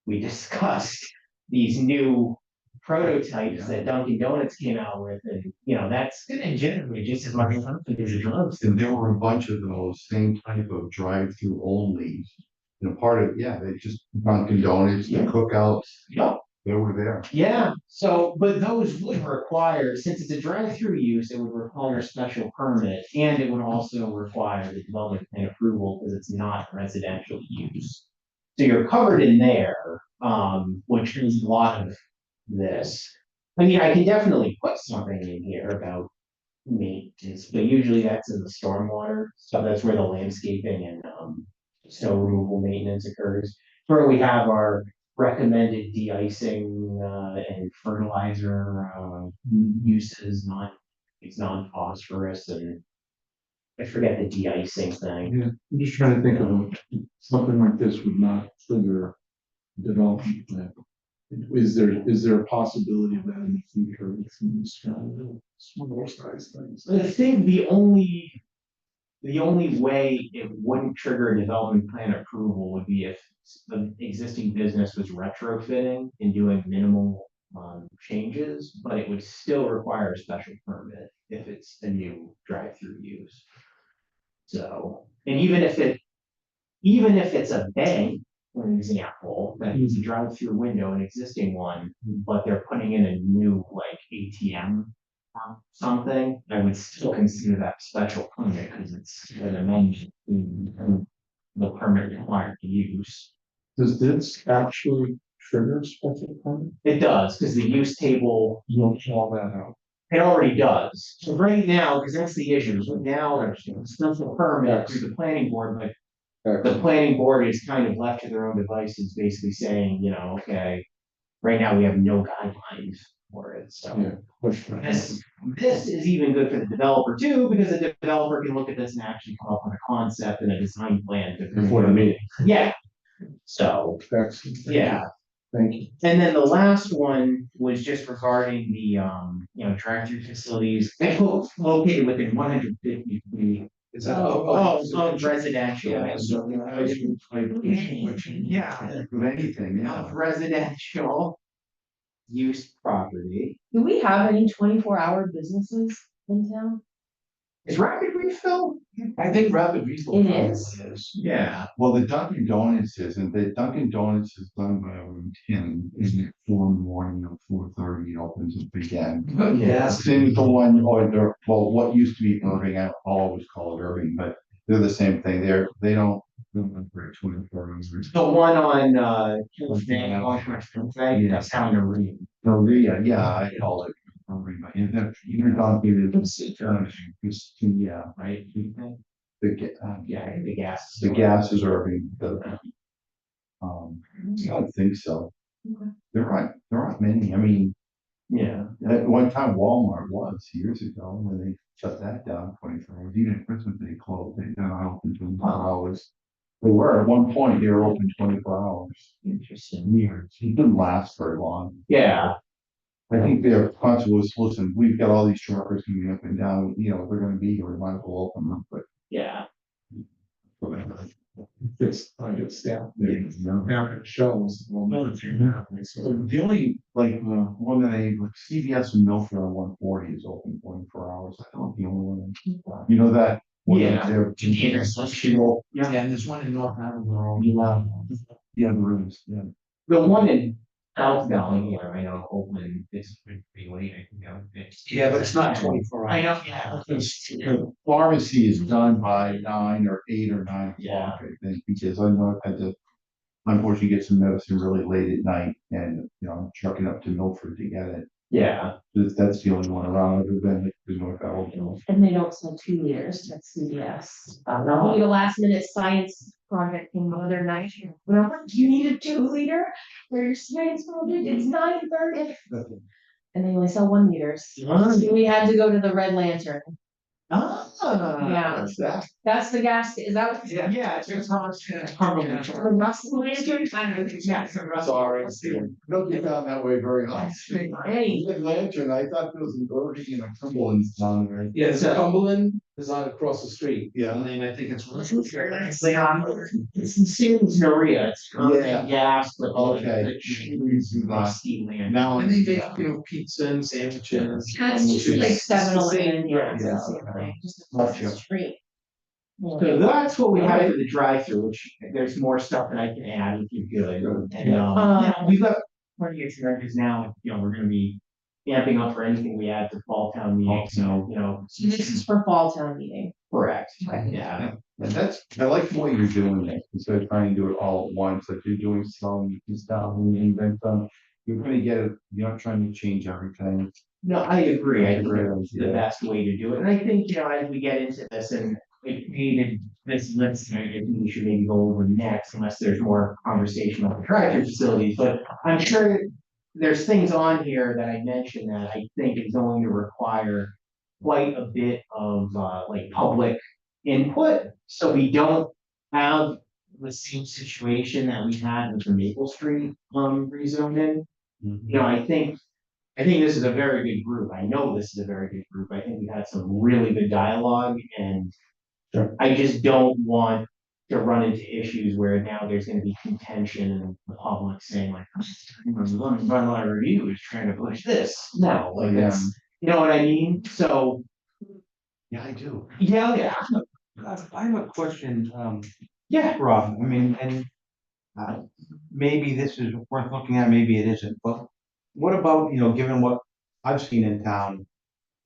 [SPEAKER 1] we discussed these new prototypes that Dunkin' Donuts came out with, and, that's gonna generate just as much traffic as a drugstore.
[SPEAKER 2] And there were a bunch of those same type of drive-through only. Part of, yeah, they just Dunkin' Donuts, the
[SPEAKER 1] Yeah.
[SPEAKER 2] Cookouts,
[SPEAKER 1] Yep.
[SPEAKER 2] they were there.
[SPEAKER 1] Yeah, so, but those would require, since it's a drive-through use, it would require a special permit, and it would also require the development plan approval, because it's not residential use. So you're covered in there, which is a lot of this. I mean, I can definitely put something in here about maintenance, but usually that's in the stormwater, so that's where the landscaping and, snow removal maintenance occurs. Where we have our recommended de-icing, and fertilizer, uses, it's non-phosphorus, and I forget the de-icing thing.
[SPEAKER 5] Yeah, I'm just trying to think of something like this would not trigger development plan. Is there a possibility of that in the future with some small size things?
[SPEAKER 1] I think the only way it wouldn't trigger a development plan approval would be if the existing business was retrofitting and doing minimal, changes, but it would still require a special permit if it's a new drive-through use. So, and even if it's a bank, for example, that needs a drive-through window, an existing one, but they're putting in a new like ATM or something, I would still consider that special permit, because it's an amendment to the permit required to use.
[SPEAKER 5] Does this actually trigger special permit?
[SPEAKER 1] It does, because the use table,
[SPEAKER 5] You don't call that out.
[SPEAKER 1] it already does. So right now, because that's the issue, so now there's a special permit through the planning board, but the planning board is kind of left to their own devices, basically saying, okay, right now we have no guidelines for it, so.
[SPEAKER 5] Yeah. question.
[SPEAKER 1] This is even good for the developer too, because the developer can look at this and actually come up with a concept and a design plan to.
[SPEAKER 5] Before the meeting.
[SPEAKER 1] Yeah, so,
[SPEAKER 5] Excellent.
[SPEAKER 1] yeah.
[SPEAKER 5] Thank you.
[SPEAKER 1] And then the last one was just regarding the, drive-through facilities, located within 150 feet.
[SPEAKER 4] Is that?
[SPEAKER 1] Of residential.
[SPEAKER 4] Yeah, so,
[SPEAKER 1] Yeah,
[SPEAKER 2] With anything, yeah.
[SPEAKER 1] of residential use property.
[SPEAKER 3] Do we have any 24-hour businesses in town?
[SPEAKER 1] Is Rapid Refill?
[SPEAKER 4] I think rapid refill.
[SPEAKER 3] It
[SPEAKER 4] probably
[SPEAKER 3] is?
[SPEAKER 1] Yeah.
[SPEAKER 2] Well, the Dunkin' Donuts isn't, the Dunkin' Donuts is done by Tim, isn't it, 4 in the morning or 4:30, it opens up again.
[SPEAKER 4] Yes.
[SPEAKER 2] Same the one, well, what used to be Irving, I'll always call it Irving, but they're the same thing, they don't operate 24 hours.
[SPEAKER 1] The one on,
[SPEAKER 2] Yeah.
[SPEAKER 1] that's how to read.
[SPEAKER 2] Maria, yeah, I call it Irving, but you're Dunkin', it's, yeah,
[SPEAKER 1] Right?
[SPEAKER 2] the,
[SPEAKER 1] Yeah, the gas.
[SPEAKER 2] the gas is Irving, I don't think so.
[SPEAKER 3] Okay.
[SPEAKER 2] There aren't many, I mean,
[SPEAKER 1] Yeah.
[SPEAKER 2] at one time Walmart was years ago, when they shut that down 24 hours, even at Christmas they closed, they now open 24 hours. They were, at one point, they were open 24 hours.
[SPEAKER 1] Interesting.
[SPEAKER 2] Years, it didn't last very long.
[SPEAKER 1] Yeah,
[SPEAKER 2] I think their concept was, listen, we've got all these truckers coming up and down, you know, they're gonna be here, we might as well open them, but.
[SPEAKER 1] yeah.
[SPEAKER 2] whatever.
[SPEAKER 5] It's, I get staff there.
[SPEAKER 2] Yeah.
[SPEAKER 5] Now it shows. Well,
[SPEAKER 2] So the only, like, one that like CVS in Milford on 140 is open 24 hours, I don't, the only one, you know that? one
[SPEAKER 1] Yeah.
[SPEAKER 2] that's there.
[SPEAKER 4] Yeah, and there's one in North Attleboro.
[SPEAKER 2] Yeah, the rooms, yeah.
[SPEAKER 1] The one in South Bellingham, I know, Oakland is pretty late, I think.
[SPEAKER 4] Yeah, but it's not 24
[SPEAKER 1] I
[SPEAKER 4] hours.
[SPEAKER 1] know, yeah.
[SPEAKER 2] The pharmacy is done by 9 or 8 or 9
[SPEAKER 1] Yeah.
[SPEAKER 2] o'clock, I think, because I know I've had to unfortunately get some medicine really late at night, and, you know, I'm trucking up to Milford to get it.
[SPEAKER 1] Yeah,
[SPEAKER 2] That's the only one around, other than the North Alabama.
[SPEAKER 3] And they don't sell 2 liters at CVS. Only the last minute science project came the other night. Well, you need a 2 liter for your science project, it's 9:30. And they only sell 1 liters. So we had to go to the Red Lantern. Yeah.
[SPEAKER 2] What's that?
[SPEAKER 3] That's the gas, is that what?
[SPEAKER 1] yeah, it's just how much.
[SPEAKER 3] The Russell Lantern?
[SPEAKER 2] Sorry, don't get down that way very often.
[SPEAKER 3] Hey.
[SPEAKER 2] Red Lantern, I thought there was an Irving and a Cumberland down there.
[SPEAKER 4] Yeah, there's a Cumberland is on across the street.
[SPEAKER 2] Yeah.
[SPEAKER 4] And then I think it's.
[SPEAKER 1] It's in Santa Maria, it's
[SPEAKER 2] Yeah.
[SPEAKER 1] gas, but
[SPEAKER 2] Okay.
[SPEAKER 1] the cheese and rusty land.
[SPEAKER 2] Now,
[SPEAKER 4] And they make, you know, pizza and sandwiches.
[SPEAKER 3] That's just like
[SPEAKER 4] It's the
[SPEAKER 3] 7-Eleven,
[SPEAKER 4] same,
[SPEAKER 3] yeah. it's the
[SPEAKER 2] yeah,
[SPEAKER 3] same
[SPEAKER 2] okay.
[SPEAKER 3] thing, just across the
[SPEAKER 2] Gotcha.
[SPEAKER 3] street.
[SPEAKER 1] So that's what we have for the drive-through, which there's more stuff that I can add if you're good. And, yeah, we've got plenty of charges now, you know, we're gonna be amping up for anything we add to fall town meeting, so, you know.
[SPEAKER 3] So this is for fall town meeting.
[SPEAKER 1] Correct, yeah.
[SPEAKER 2] and I like the way you're doing it, instead of trying to do it all at once, like you're doing some, stuff, and then some. You're gonna get it, you're not trying to change everything.
[SPEAKER 1] No, I agree, I think
[SPEAKER 2] Great
[SPEAKER 1] it's the
[SPEAKER 2] idea.
[SPEAKER 1] best way to do it, and I think, you know, as we get into this and we created this list, I think we should maybe go over next, unless there's more conversation on the drive-through facilities, but I'm sure there's things on here that I mentioned that I think is going to require quite a bit of, like, public input, so we don't have the same situation that we had with the Maple Street, rezoning. You know, I think this is a very good group. I know this is a very good group. I think we had some really good dialogue, and
[SPEAKER 2] Sure.
[SPEAKER 1] I just don't want to run into issues where now there's gonna be contention and the public saying like, my review is trying to push this. No, like
[SPEAKER 2] Yeah.
[SPEAKER 1] that's, you know what I mean? So,
[SPEAKER 2] Yeah, I do.
[SPEAKER 1] yeah,
[SPEAKER 6] I have a question,
[SPEAKER 1] yeah.
[SPEAKER 6] Rob, I mean, and maybe this is worth looking at, maybe it isn't, but what about, you know, given what I've seen in town,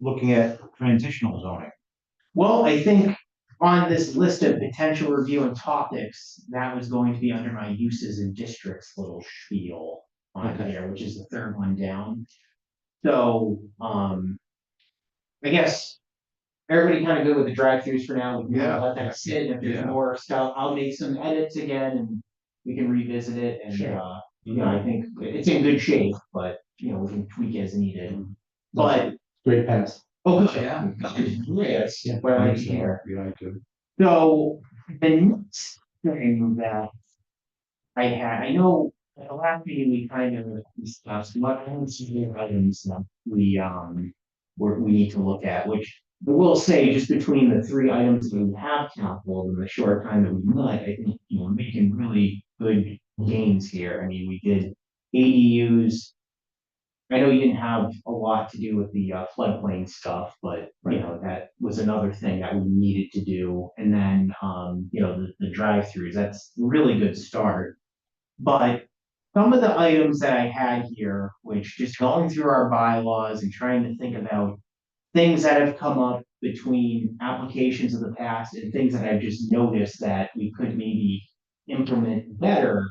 [SPEAKER 6] looking at transitional zoning?
[SPEAKER 1] Well, I think on this list of potential review and topics, that was going to be under my uses and districts little spiel on
[SPEAKER 6] Okay.
[SPEAKER 1] there, which is the third one down. So, I guess everybody kind of good with the drive-throughs for now. We can
[SPEAKER 2] Yeah.
[SPEAKER 1] let that sit. And if there's
[SPEAKER 2] Yeah.
[SPEAKER 1] more stuff, I'll make some edits again and we can revisit it. And,
[SPEAKER 2] Sure.
[SPEAKER 1] you know, I think it's in good shape, but, you know, we can tweak as needed. But,
[SPEAKER 5] Great pass.
[SPEAKER 1] oh,
[SPEAKER 4] Yeah.
[SPEAKER 1] yes, what I like to hear.
[SPEAKER 2] Yeah, I do.
[SPEAKER 1] So the next thing that I had, I know at the last meeting, we kind of discussed what items that we need to look at, which I will say, just between the 3 items that we have tackled in the short time that we met, I think, you know, we're making really good gains here. I mean, we did ADUs. I know you didn't have a lot to do with the floodplain stuff, but, you know, that was another thing that we needed to do. And then, you know, the drive-throughs, that's a really good start. But some of the items that I had here, which just going through our bylaws and trying to think about things that have come up between applications of the past and things that I've just noticed that we could maybe implement better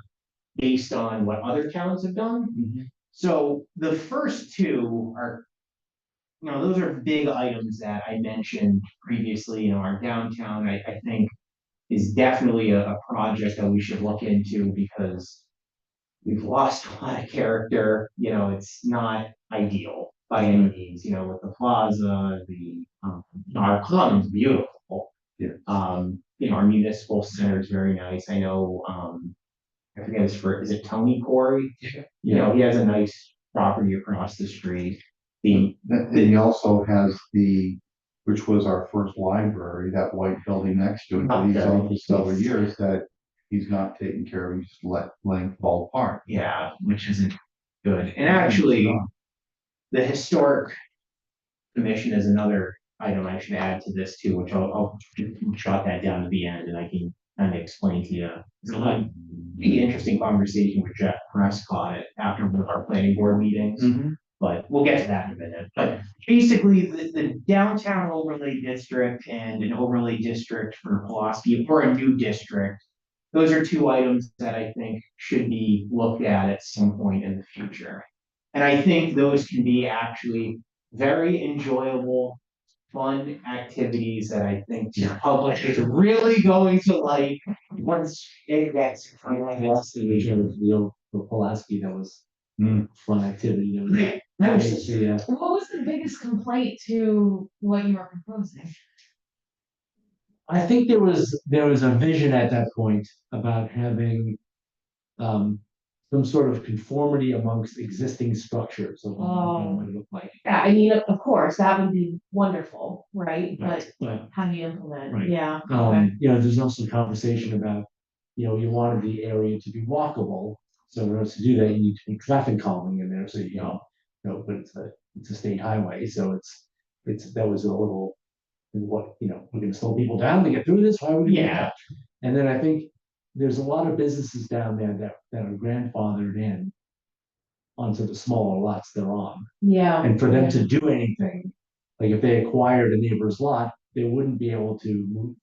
[SPEAKER 1] based on what other towns have done. So the first 2 are, you know, those are big items that I mentioned previously, you know, our downtown, I think is definitely a project that we should look into because we've lost a lot of character, it's not ideal by any means, with the plaza, our commons beautiful.
[SPEAKER 2] Yeah.
[SPEAKER 1] Our municipal center is very nice. I know, I forget is it Tony Corey? He has a nice property across the street.
[SPEAKER 2] And he also has which was our first library, that white building next to it, that he's owned for several years, that he's not taking care of, he's just letting fall apart.
[SPEAKER 1] Yeah, which isn't good. And actually, the historic commission is another item I should add to this too, which I'll jot that down to the end and I can kind of explain to you. It's a pretty interesting conversation with Jeff Prescott after one of our planning board meetings. But we'll get to that in a minute. But basically, the downtown overlay district and an overlay district for Pulaski, or a new district, those are two items that I think should be looked at some point in the future. And I think those can be actually very enjoyable, fun activities that I think the public is really going to like once it gets.
[SPEAKER 4] Last thing we showed for Pulaski, that was fun activity.
[SPEAKER 3] What was the biggest complaint to what you were proposing?
[SPEAKER 4] I think there was a vision at that point about having some sort of conformity amongst existing structures of what it would look like.
[SPEAKER 3] Yeah, I mean, of course, that would be wonderful, right? But
[SPEAKER 4] But
[SPEAKER 3] how do you implement?
[SPEAKER 4] Right.
[SPEAKER 3] Yeah. Okay.
[SPEAKER 4] There's also conversation about, you wanted the area to be walkable. So in order to do that, you need to put traffic calming in there. So but it's a state highway, so that was a little. We're gonna slow people down to get through this. Why would we do that? And then I think there's a lot of businesses down there that are grandfathered in onto the smaller lots they're on.
[SPEAKER 3] Yeah.
[SPEAKER 4] And for them to do anything, like if they acquired a neighbor's lot, they wouldn't be able to,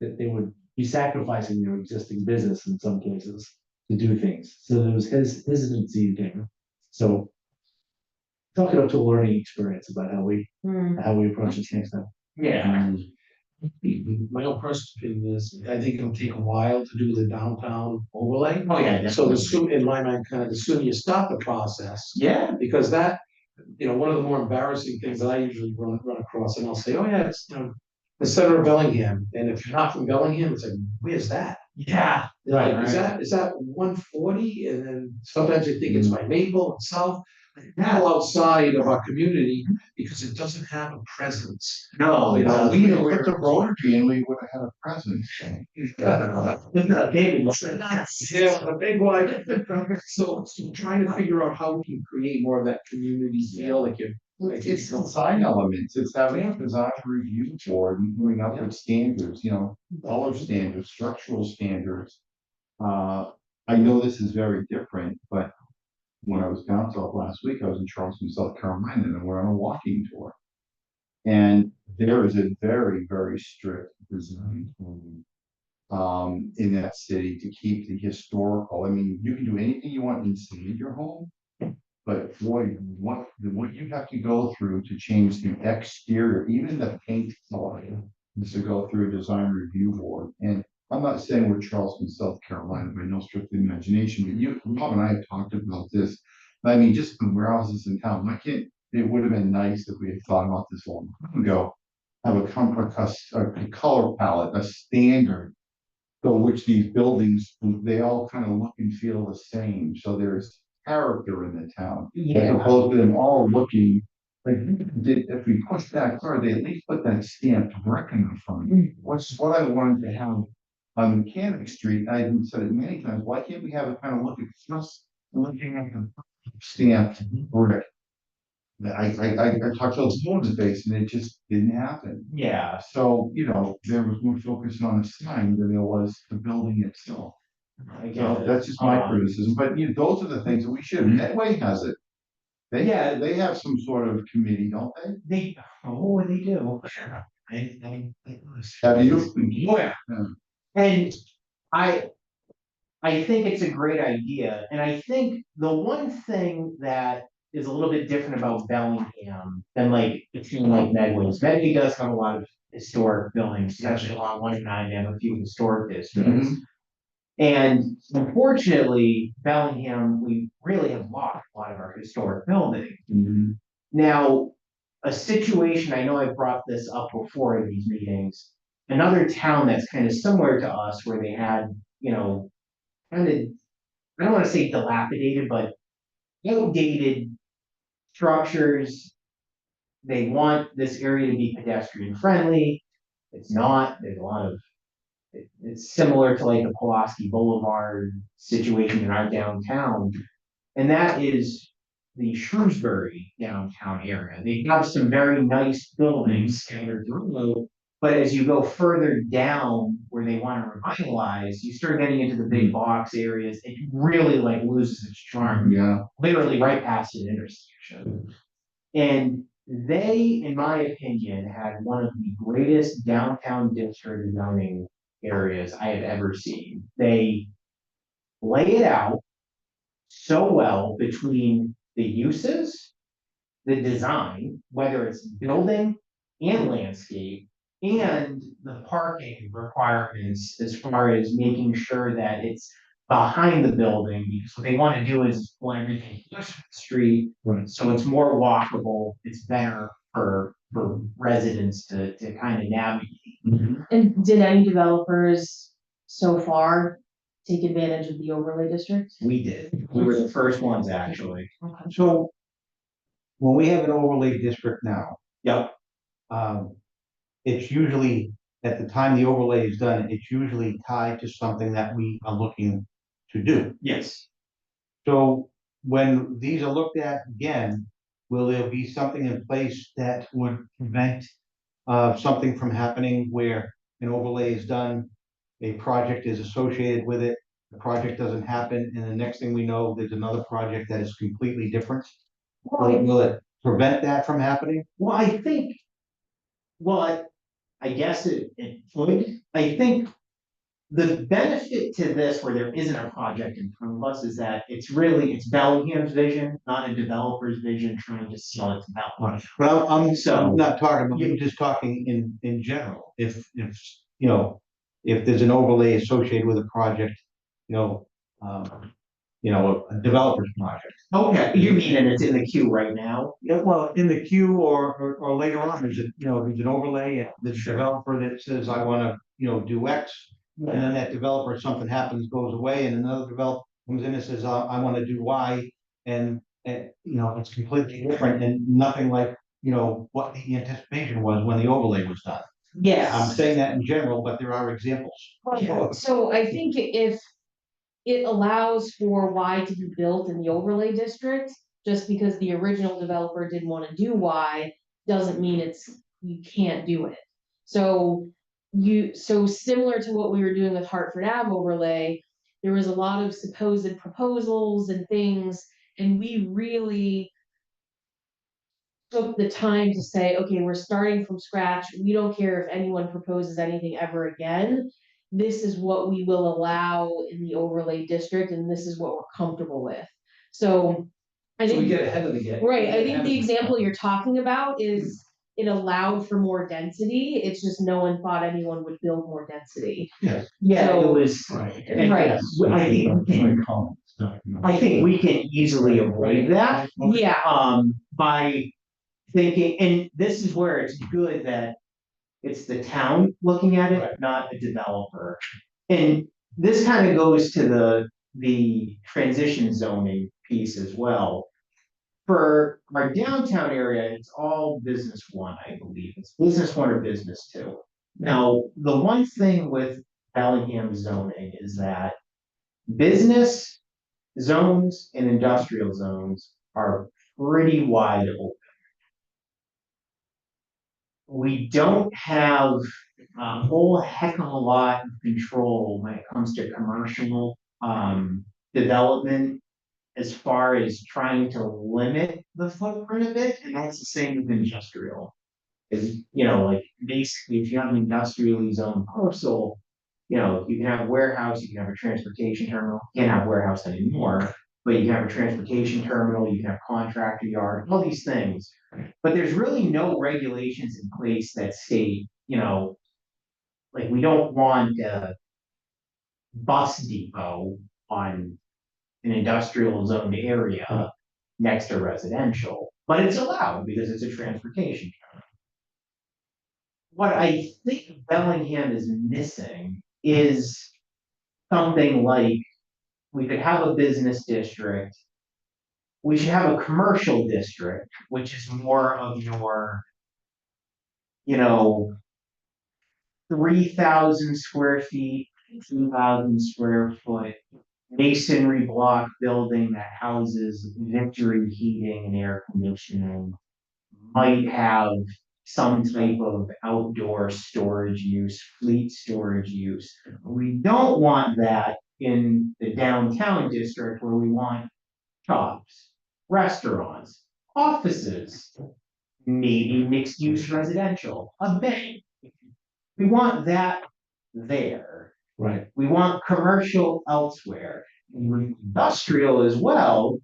[SPEAKER 4] that they would be sacrificing their existing business in some cases to do things. So there was hesitancy there. So chalk it up to a learning experience about how we approach this next time.
[SPEAKER 1] Yeah.
[SPEAKER 4] My own personal opinion is, I think it'll take a while to do the downtown overlay.
[SPEAKER 1] Oh, yeah.
[SPEAKER 4] So the sooner, in my mind, kind of the sooner you start the process,
[SPEAKER 1] Yeah.
[SPEAKER 4] because that, one of the more embarrassing things that I usually run across, and I'll say, oh yeah, it's the center of Bellingham, and if you're not from Bellingham, it's like, where's that?
[SPEAKER 1] Yeah.
[SPEAKER 4] Like,
[SPEAKER 1] Right.
[SPEAKER 4] is that 140? And then sometimes I think it's by Maple and South, all outside of our community, because it doesn't have a presence.
[SPEAKER 1] No,
[SPEAKER 4] we
[SPEAKER 2] We
[SPEAKER 4] know
[SPEAKER 2] put the rotary and we would have had a presence.
[SPEAKER 4] Yeah, a big one. So trying to figure out how we can create more of that community feel, like
[SPEAKER 2] It's design elements, it's having a design review board and coming up with standards, color standards, structural standards. I know this is very different, but when I was down south last week, I was in Charleston, South Carolina, and we're on a walking tour. And there is a very, very strict design in that city to keep the historical. I mean, you can do anything you want inside your home, but boy, what you have to go through to change the exterior, even the paint color, is to go through a design review board. And I'm not saying we're Charleston, South Carolina, by no stretch of the imagination, but Rob and I have talked about this. I mean, just the warehouses in town, it would have been nice if we had thought about this a long time ago. Have a color palette, a standard, so which these buildings, they all kind of look and feel the same. So there's character in the town. As opposed to them all looking like, if we push that car, they at least put that stamped brick in the front. What's what I wanted to have on Mechanic Street. I even said it many times. Why can't we have it kind of look at just looking at the stamped brick? I talked to the motor base and it just didn't happen.
[SPEAKER 1] Yeah.
[SPEAKER 2] So, there was more focus on the sign than there was the building itself. So that's just my criticism, but those are the things that we should, Medway has it. They have some sort of committee, don't they?
[SPEAKER 1] They do.
[SPEAKER 2] Have you?
[SPEAKER 1] Yeah. And I think it's a great idea, and I think the one thing that is a little bit different about Bellingham than like a team like Medway. Medway does have a lot of historic buildings, especially along 109, they have a few historic districts. And unfortunately, Bellingham, we really have lost a lot of our historic buildings. Now, a situation, I know I brought this up before in these meetings, another town that's kind of similar to us where they had, kind of, I don't want to say dilapidated, but outdated structures. They want this area to be pedestrian friendly. It's not, there's a lot of, it's similar to like the Pulaski Boulevard situation in our downtown. And that is the Shrewsbury downtown area. They have some very nice buildings scattered through. But as you go further down where they want to revitalize, you start getting into the big box areas, it really like loses its charm.
[SPEAKER 2] Yeah.
[SPEAKER 1] Literally right past an intersection. And they, in my opinion, had one of the greatest downtown district zoning areas I have ever seen. They lay it out so well between the uses, the design, whether it's building and landscape, and the parking requirements as far as making sure that it's behind the building, because what they want to do is want everything close to the street,
[SPEAKER 5] Right.
[SPEAKER 1] so it's more walkable, it's better for residents to kind of navigate.
[SPEAKER 3] And did any developers so far take advantage of the overlay district?
[SPEAKER 1] We did, we were the first ones actually.
[SPEAKER 3] Okay.
[SPEAKER 6] So when we have an overlay district now,
[SPEAKER 1] Yep,
[SPEAKER 6] it's usually, at the time the overlay is done, it's usually tied to something that we are looking to do.
[SPEAKER 1] yes.
[SPEAKER 6] So when these are looked at again, will there be something in place that would prevent something from happening where an overlay is done, a project is associated with it, the project doesn't happen, and the next thing we know, there's another project that is completely different? Will it prevent that from happening?
[SPEAKER 1] Well, I think, well, I guess it would. I think the benefit to this, where there isn't a project in front of us, is that it's Bellingham's vision, not a developer's vision trying to sell it to Bellingham.
[SPEAKER 6] Well,
[SPEAKER 1] So-
[SPEAKER 6] I'm not talking, about I'm just talking in general. If, if there's an overlay associated with a project, a developer's project.
[SPEAKER 1] Okay, you mean, and it's in the queue right now?
[SPEAKER 6] Yeah, well, in the queue or later on, there's an overlay, and the developer that says, I wanna, do X. And then that developer, something happens, goes away, and another developer comes in and says, I wanna do Y. And, it's completely different and nothing like, what the anticipation was when the overlay was done. I'm
[SPEAKER 3] Yes.
[SPEAKER 6] saying that in general, but there are examples.
[SPEAKER 3] So I think if it allows for Y to be built in the overlay district, just because the original developer didn't want to do Y, doesn't mean you can't do it. So similar to what we were doing with Hartford Ave overlay, there was a lot of supposed proposals and things, and we really took the time to say, okay, we're starting from scratch. We don't care if anyone proposes anything ever again. This is what we will allow in the overlay district, and this is what we're comfortable with. So I
[SPEAKER 4] So we
[SPEAKER 3] think,
[SPEAKER 4] get ahead of the game.
[SPEAKER 3] right, I think the example you're talking about is it allowed for more density. It's just no one thought anyone would build more density.
[SPEAKER 1] Yeah, it
[SPEAKER 3] So-
[SPEAKER 1] was.
[SPEAKER 5] Right.
[SPEAKER 1] And
[SPEAKER 3] Right.
[SPEAKER 1] yes, I think we can easily avoid that.
[SPEAKER 3] Yeah,
[SPEAKER 1] By thinking, and this is where it's good that it's the town looking at it, not a developer. And this kind of goes to the transition zoning piece as well. For our downtown area, it's all business one, I believe. It's business one or business two. Now, the one thing with Bellingham zoning is that business zones and industrial zones are pretty wide open. We don't have a whole heck of a lot of control when it comes to commercial development as far as trying to limit the footprint of it, and that's the same with industrial. Is, like basically if you have an industrially zoned parcel, you can have a warehouse, you can have a transportation terminal, you can't have a warehouse anymore, but you can have a transportation terminal, you can have contractor yard, all these things. But there's really no regulations in place that state you know, like, we don't want a bus depot on an industrial zoned area next to residential, but it's allowed because it's a transportation. What I think Bellingham is missing is something like, we could have a business district. We should have a commercial district, which is more of your, you know, 3,000 square feet, 2,000 square foot masonry block building that houses Victory heating and air conditioning. Might have some type of outdoor storage use, fleet storage use. We don't want that in the downtown district where we want shops, restaurants, offices, maybe mixed use residential, a bank. We want that there.
[SPEAKER 4] Right.
[SPEAKER 1] We want commercial elsewhere, industrial as well.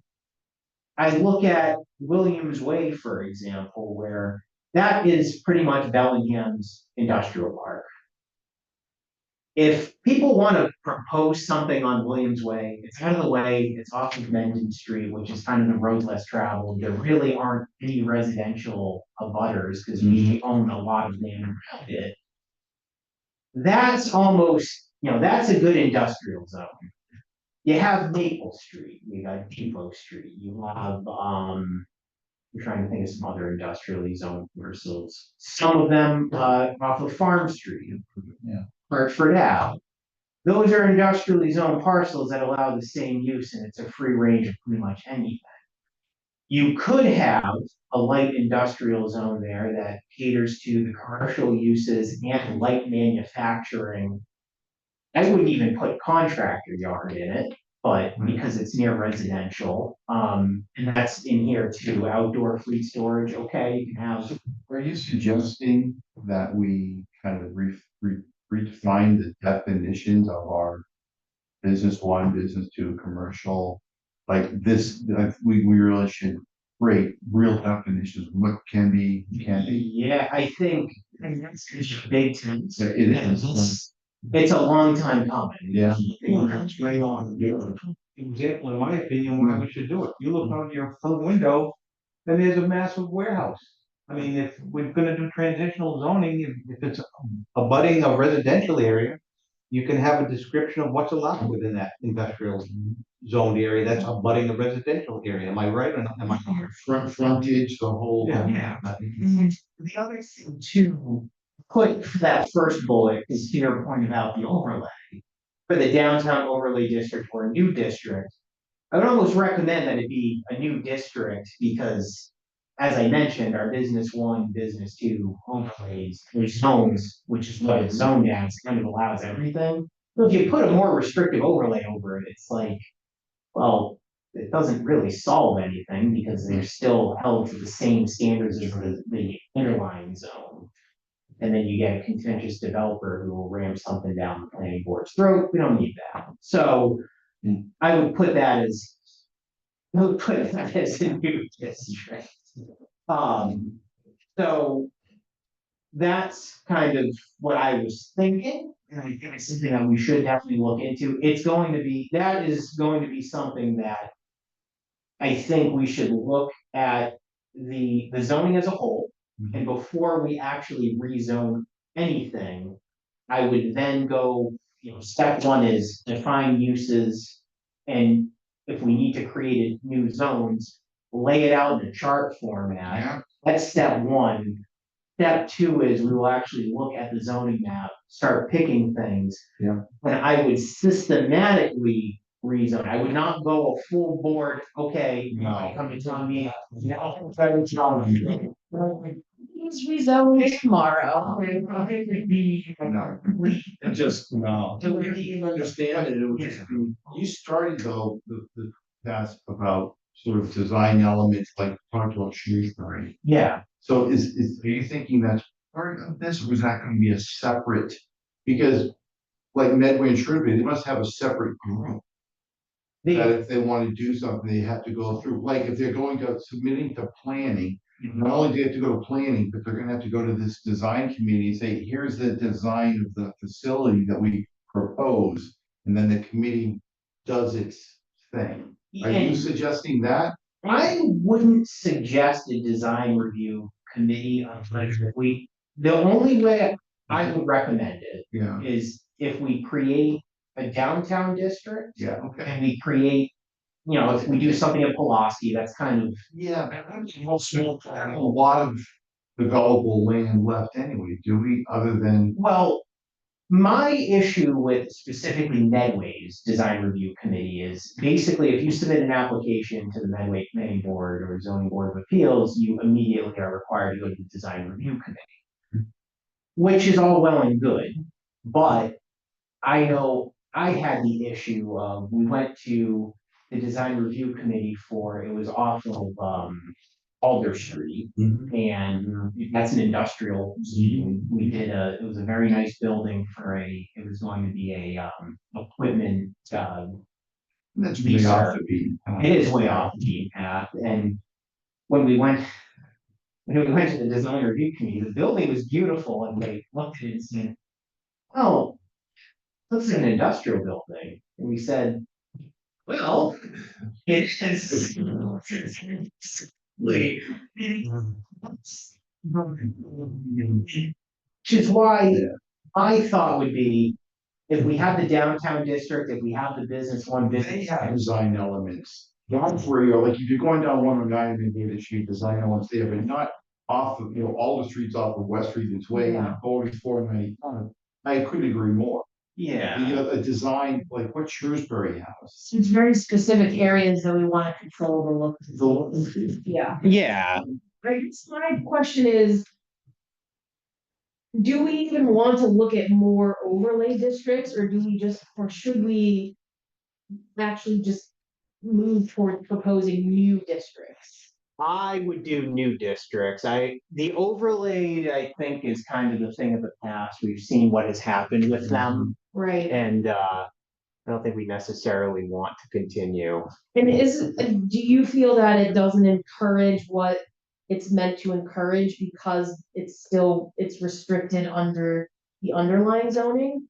[SPEAKER 1] I look at Williams Way, for example, where that is pretty much Bellingham's industrial park. If people want to propose something on Williams Way, it's out of the way, it's off of Mendon Street, which is kind of the road less traveled. There really aren't any residential abutters because we own a lot of land around it. That's almost, that's a good industrial zone. You have Maple Street, you got Depot Street, you have, I'm trying to think of some other industrially zoned parcels. Some of them, off of Farm Street.
[SPEAKER 2] Yeah.
[SPEAKER 1] Hartford Ave. Those are industrially zoned parcels that allow the same use, and it's a free range of pretty much anything. You could have a light industrial zone there that caters to the commercial uses and light manufacturing. I wouldn't even put contractor yard in it, but because it's near residential, and that's in here too, outdoor fleet storage, okay, you can have.
[SPEAKER 2] Are you suggesting that we kind of redefine the definitions of our business one, business two, commercial? Like this, we really should create real definitions, of what can be, can't be.
[SPEAKER 1] Yeah, I think that's a big time.
[SPEAKER 2] It is.
[SPEAKER 1] It's a long time coming.
[SPEAKER 2] Yeah.
[SPEAKER 6] Example, in my opinion, why we should do it. You look out your front window, then there's a massive warehouse. I mean, if we're gonna do transitional zoning, if it's abutting a residential area, you can have a description of what's allowed within that industrial zoned area that's abutting a residential area. Am I right or not? Am I wrong?
[SPEAKER 2] Frontage, the whole.
[SPEAKER 1] Yeah. The other thing to put for that first bullet is to your point about the overlay. For the downtown overlay district or a new district, I would almost recommend that it be a new district because, as I mentioned, our business one, business two overlays, there's zones, which is what it's zoned as, kind of allows everything. So if you put a more restrictive overlay over it, it's like, well, it doesn't really solve anything because they're still held to the same standards as the underlying zone. And then you get a contentious developer who will ram something down the planning board's throat. We don't need that. So I would put that as a new district. So that's kind of what I was thinking, and I think it's something that we should definitely look into. That is going to be something that I think we should look at the zoning as a whole. And before we actually rezone anything, I would then go, step one is define uses. And if we need to create new zones, lay it out in a chart format.
[SPEAKER 2] Yeah.
[SPEAKER 1] That's step one. Step two is we will actually look at the zoning map, start picking things.
[SPEAKER 2] Yeah.
[SPEAKER 1] And I would systematically rezone. I would not go a full board, okay,
[SPEAKER 2] No.
[SPEAKER 1] come to tell me.
[SPEAKER 3] It's rezoned tomorrow.
[SPEAKER 2] And just, no. To really understand it, it would just be, you started though, the task about sort of design elements like talked about Shrewsbury.
[SPEAKER 1] Yeah,
[SPEAKER 2] So are you thinking that's part of this, or is that gonna be a separate? Because like Medway and Shrewsbury, they must have a separate group. That if they want to do something, they have to go through, like if they're going to submitting to planning, not only do they have to go to planning, but they're gonna have to go to this design committee and say, here's the design of the facility that we propose. And then the committee does its thing. Are you
[SPEAKER 1] And
[SPEAKER 2] suggesting that?
[SPEAKER 1] I wouldn't suggest a design review committee on Pleasure Week. The only way I would recommend it
[SPEAKER 2] Yeah,
[SPEAKER 1] is if we create a downtown district
[SPEAKER 2] yeah, okay.
[SPEAKER 1] and we create, you know, if we do something in Pulaski, that's kind of,
[SPEAKER 2] Yeah, but that's also a lot of developable land left anyway, do we, other than,
[SPEAKER 1] well, my issue with specifically Medway's design review committee is basically if you submit an application to the Medway Planning Board or Zoning Board of Appeals, you immediately are required to go to the design review committee. Which is all well and good, but I know I had the issue of, we went to the design review committee for, it was off of, Alder Street. And that's an industrial zone. We did it was a very nice building for it was going to be equipment,
[SPEAKER 2] that's way off the beat.
[SPEAKER 1] it is way off the beaten path, and when we went, to the design review committee, the building was beautiful, and they looked at it and said, oh, this is an industrial building, and we said, well, it is. Which is why I thought would be, if we have the downtown district, if we have the business one
[SPEAKER 2] They
[SPEAKER 1] business.
[SPEAKER 2] have design elements, that's where you're, like, if you're going down 109 and David Street, design elements there, but not off of, all the streets off of West Street, it's way,
[SPEAKER 3] Yeah.
[SPEAKER 2] always 495. I couldn't agree more.
[SPEAKER 1] Yeah.
[SPEAKER 2] A design, like what Shrewsbury has.
[SPEAKER 3] It's very specific areas that we wanna control the look. Yeah.
[SPEAKER 1] Yeah.
[SPEAKER 3] Right, so my question is. Do we even want to look at more overlay districts, or do we just, or should we? Actually just move toward proposing new districts?
[SPEAKER 1] I would do new districts. The overlaid, I think, is kind of the thing of the past. We've seen what has happened with them,
[SPEAKER 3] Right,
[SPEAKER 1] and I don't think we necessarily want to continue.
[SPEAKER 3] and do you feel that it doesn't encourage what it's meant to encourage because it's restricted under the underlying zoning?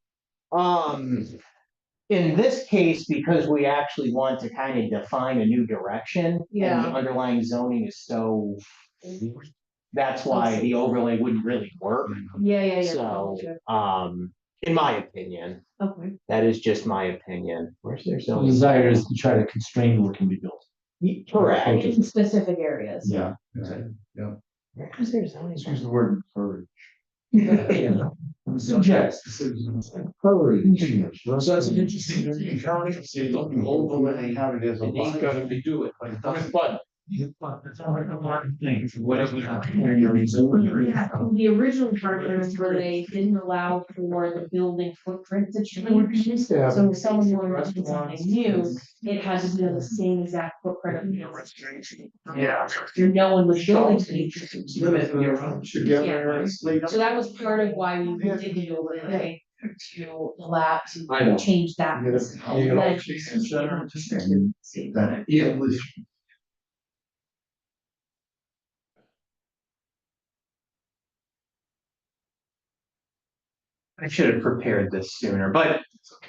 [SPEAKER 1] In this case, because we actually want to kind of define a new direction. And
[SPEAKER 3] Yeah.
[SPEAKER 1] the underlying zoning is so, that's why the overlay wouldn't really work.
[SPEAKER 3] Yeah.
[SPEAKER 1] So,
[SPEAKER 3] Gotcha.
[SPEAKER 1] in my opinion,
[SPEAKER 3] Okay,
[SPEAKER 1] that is just my opinion. Where's their
[SPEAKER 4] The
[SPEAKER 1] zoning?
[SPEAKER 4] desire is to try to constrain what can be built.
[SPEAKER 1] Correct.
[SPEAKER 3] in specific areas.
[SPEAKER 2] Yeah.
[SPEAKER 1] Where's their zoning?
[SPEAKER 5] Let's use the word encourage.
[SPEAKER 4] Yeah. Suggest. Encourage. So that's an interesting. Encourage, say, look, overlay,
[SPEAKER 2] Have it as a.
[SPEAKER 4] it ain't gonna be do it, but it doesn't, but. It's like a lot of things, whatever.
[SPEAKER 3] Yeah, the original charters where they didn't allow for the building footprint to change. So if someone wanted to do something new, it had to be on the same exact footprint of the old.
[SPEAKER 4] Yeah.
[SPEAKER 3] And no one was building.
[SPEAKER 4] Limit your own together.
[SPEAKER 3] So that was part of why we did the overlay to allow
[SPEAKER 4] I know.
[SPEAKER 3] to change that.
[SPEAKER 2] That is.
[SPEAKER 1] I should have prepared this sooner, but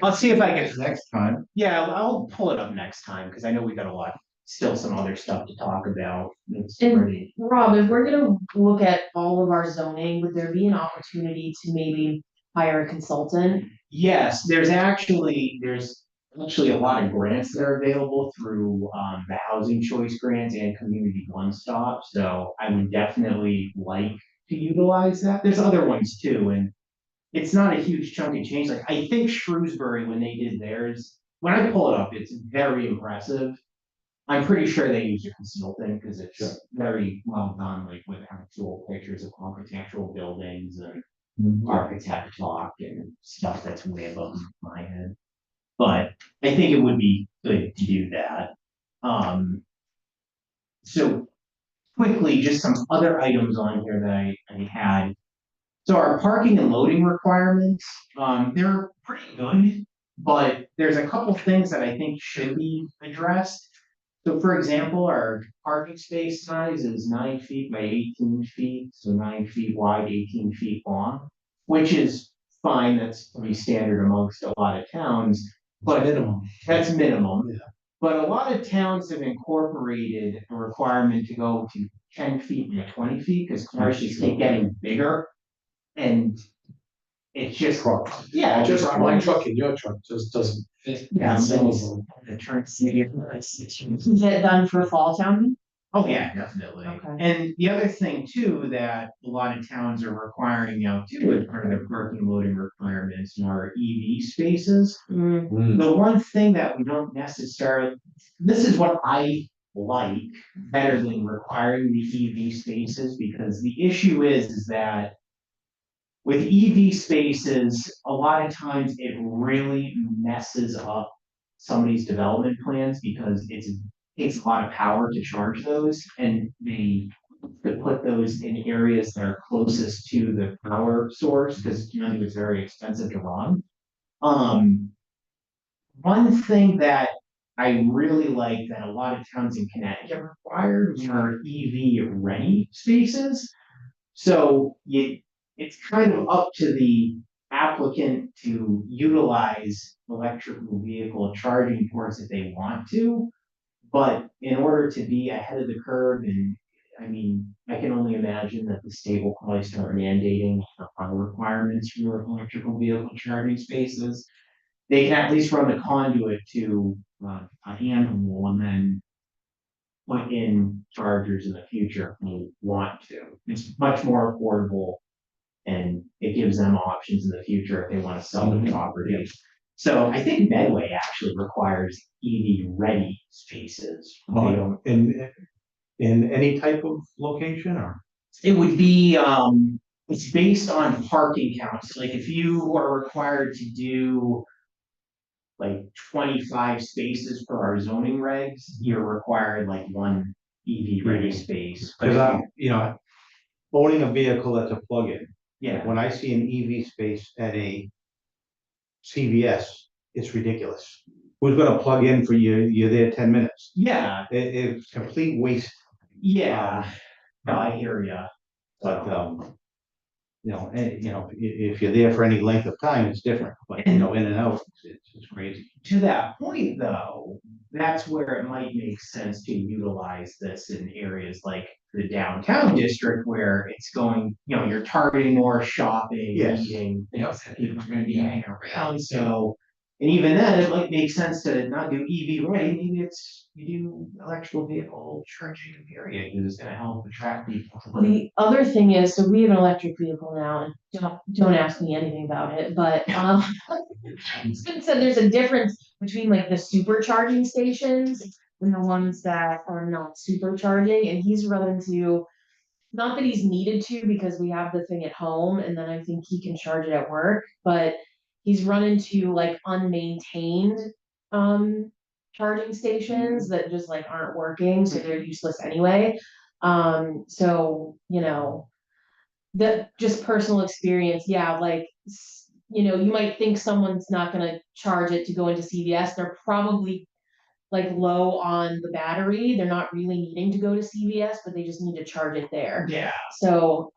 [SPEAKER 1] I'll see if I can.
[SPEAKER 2] Next time.
[SPEAKER 1] Yeah, I'll pull it up next time, because I know we've got a lot, still some other stuff to talk about. It's
[SPEAKER 3] And
[SPEAKER 1] pretty.
[SPEAKER 3] Rob, if we're gonna look at all of our zoning, would there be an opportunity to maybe hire a consultant?
[SPEAKER 1] Yes, there's actually a lot of grants that are available through the Housing Choice Grants and Community One Stop, so I would definitely like to utilize that. There's other ones too, and it's not a huge chunk of change. Like, I think Shrewsbury, when they did theirs, when I pull it up, it's very impressive. I'm pretty sure they used a consultant because it's very well done, like with actual pictures of architectural buildings and architect talk and stuff that's way above my head. But I think it would be good to do that. So quickly, just some other items on here that I had. So our parking and loading requirements, they're pretty good, but there's a couple things that I think should be addressed. So for example, our parking space size is 9 feet by 18 feet, so 9 feet wide, 18 feet long, which is fine, that's pretty standard amongst a lot of towns, but
[SPEAKER 4] Minimum.
[SPEAKER 1] that's minimum.
[SPEAKER 4] Yeah.
[SPEAKER 1] But a lot of towns have incorporated a requirement to go to 10 feet and 20 feet, because cars just keep getting bigger. And it's just, yeah,
[SPEAKER 4] Just
[SPEAKER 1] just
[SPEAKER 4] my truck and your truck just doesn't fit.
[SPEAKER 1] Yeah,
[SPEAKER 4] in some of them.
[SPEAKER 1] the turns.
[SPEAKER 3] Is it done for fall town?
[SPEAKER 1] Oh, yeah, definitely.
[SPEAKER 3] Okay.
[SPEAKER 1] And the other thing too, that a lot of towns are requiring now too, as part of their parking loading requirements, are EV spaces.
[SPEAKER 3] Mm,
[SPEAKER 1] The one thing that we don't necessarily, this is what I like better than requiring the EV spaces, because the issue is that with EV spaces, a lot of times it really messes up somebody's development plans, because it takes a lot of power to charge those, and they to put those in areas that are closest to the power source, because generally it's very expensive to run. One thing that I really like that a lot of towns in Connecticut require are EV ready spaces. So it's kind of up to the applicant to utilize electrical vehicle charging ports if they want to. But in order to be ahead of the curve, and I mean, I can only imagine that the state will probably start mandating our requirements for electrical vehicle charging spaces. They can at least run the conduit to a handle and then put in chargers in the future if they want to. It's much more affordable, and it gives them options in the future if they want to sell the property. So I think Medway actually requires EV ready spaces. They don't.
[SPEAKER 6] In any type of location or?
[SPEAKER 1] It would be, it's based on parking counts, like if you are required to do like 25 spaces for our zoning regs, you're required like one EV ready space. But
[SPEAKER 6] Cause
[SPEAKER 1] if
[SPEAKER 6] owning a vehicle that's a plug-in,
[SPEAKER 1] yeah,
[SPEAKER 6] when I see an EV space at a CVS, it's ridiculous. Who's gonna plug in for you? You're there 10 minutes.
[SPEAKER 1] yeah,
[SPEAKER 6] It's complete waste.
[SPEAKER 1] yeah, no, I hear ya.
[SPEAKER 6] But, if you're there for any length of time, it's different, but, in and out, it's crazy.
[SPEAKER 1] To that point, though, that's where it might make sense to utilize this in areas like the downtown district, where it's going, you're targeting more shopping,
[SPEAKER 6] Yes.
[SPEAKER 1] eating, people are gonna be hanging around, so. And even then, it might make sense to not do EV ready, maybe you do electrical vehicle charging period, because it's gonna help attract people.
[SPEAKER 3] The other thing is, so we have an electric vehicle now, and don't ask me anything about it, but, it's been said there's a difference between like the supercharging stations and the ones that are not supercharging, and he's run into, not that he's needed to, because we have the thing at home, and then I think he can charge it at work, but he's run into like unmaintained, charging stations that just like aren't working, so they're useless anyway. So, the just personal experience, yeah, like, you might think someone's not gonna charge it to go into CVS, they're probably like low on the battery, they're not really needing to go to CVS, but they just need to charge it there.
[SPEAKER 1] Yeah,
[SPEAKER 3] So,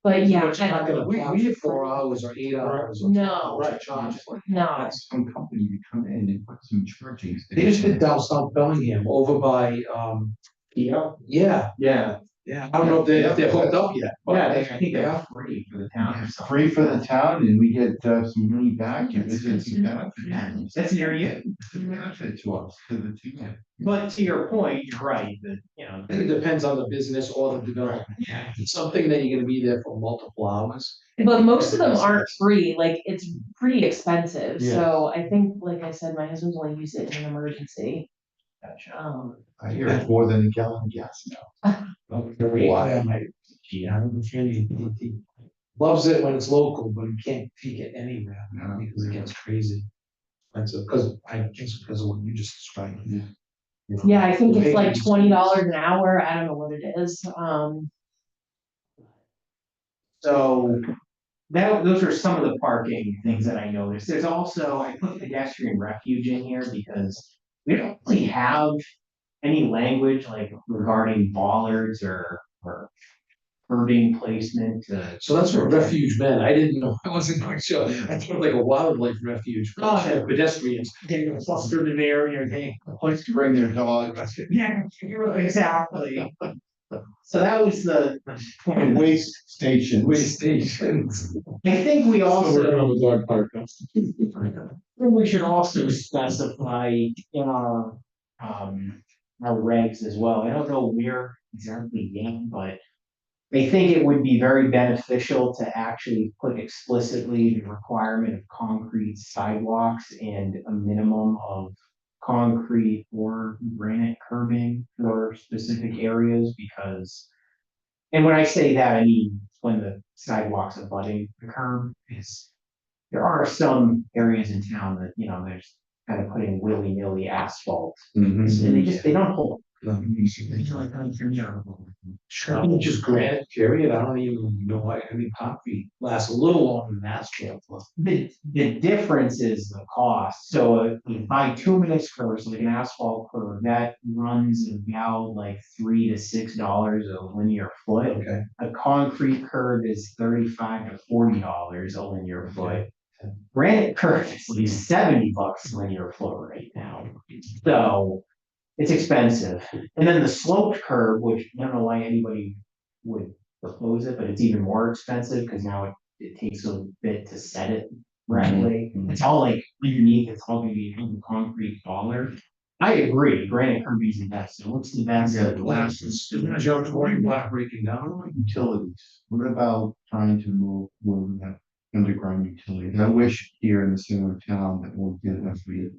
[SPEAKER 3] but yeah.
[SPEAKER 4] It's not gonna charge you 4 hours or 8 hours.
[SPEAKER 3] No.
[SPEAKER 4] Right, charge.
[SPEAKER 3] No,
[SPEAKER 2] Some company to come in and put some charging.
[SPEAKER 4] They just did down South Bellingham over by,
[SPEAKER 1] yeah,
[SPEAKER 4] yeah,
[SPEAKER 1] yeah,
[SPEAKER 4] I don't know if they're hooked up yet. but
[SPEAKER 1] yeah, I think they're free for the town or
[SPEAKER 2] It's
[SPEAKER 1] something.
[SPEAKER 2] free for the town and we get some money back. and it's a benefit.
[SPEAKER 1] That's near you.
[SPEAKER 2] It's a benefit to us, to the team.
[SPEAKER 1] But to your point, you're right, that,
[SPEAKER 4] I think it depends on the business or the development.
[SPEAKER 1] yeah,
[SPEAKER 4] It's something that you're gonna be there for multiple hours.
[SPEAKER 3] but most of them aren't free, like, it's pretty expensive,
[SPEAKER 6] Yeah.
[SPEAKER 3] so I think, like I said, my husband's only used it in an emergency.
[SPEAKER 2] I hear it's more than a gallon of gas now.
[SPEAKER 4] Why? Yeah, he loves it when it's local, but he can't take it anywhere
[SPEAKER 2] No.
[SPEAKER 4] because it gets crazy. Expensive, because of what you just described.
[SPEAKER 3] Yeah, I think it's like $20 an hour, I don't know what it is,
[SPEAKER 1] so those are some of the parking things that I noticed. There's also, I put pedestrian refuge in here because we don't really have any language like regarding bollards or curbing placement to.
[SPEAKER 4] So that's what refuge meant. I didn't know. I wasn't quite sure. I thought like a wildlife refuge.
[SPEAKER 1] Oh,
[SPEAKER 4] For pedestrians.
[SPEAKER 1] They're gonna cluster in there and everything.
[SPEAKER 2] Place to bring their dogs.
[SPEAKER 1] Yeah, exactly. So that was the.
[SPEAKER 2] Waste stations.
[SPEAKER 4] Waste stations.
[SPEAKER 1] I think we
[SPEAKER 5] So we're
[SPEAKER 1] also,
[SPEAKER 5] gonna have a dog park. Huh?
[SPEAKER 1] we should also specify in our regs as well. I don't know where exactly yet, but I think it would be very beneficial to actually put explicitly the requirement of concrete sidewalks and a minimum of concrete or granite curbing for specific areas because, and when I say that, I mean when the sidewalks abutting the curb is, there are some areas in town that, there's kind of putting willy-nilly asphalt. And they don't hold.
[SPEAKER 4] Sure, just granite, period. I don't even know why, I mean, concrete lasts a little longer than asphalt.
[SPEAKER 1] The difference is the cost. So if you buy bituminous curves, like an asphalt curve, that runs about like $3 to $6 a linear foot.
[SPEAKER 4] Okay.
[SPEAKER 1] A concrete curve is $35 to $40 a linear foot. Granite curve is at least $70 a linear foot right now. So it's expensive. And then the sloped curve, which I don't know why anybody would propose it, but it's even more expensive because now it takes a bit to set it correctly. It's all like underneath, it's all gonna be a concrete baller. I agree, granite curve is the best. So what's the best?
[SPEAKER 2] Yeah,
[SPEAKER 1] The last is.
[SPEAKER 4] Block breaking down.
[SPEAKER 2] Utilities. What about trying to move where we have underground utilities? I wish here in the center of town that we'll get enough we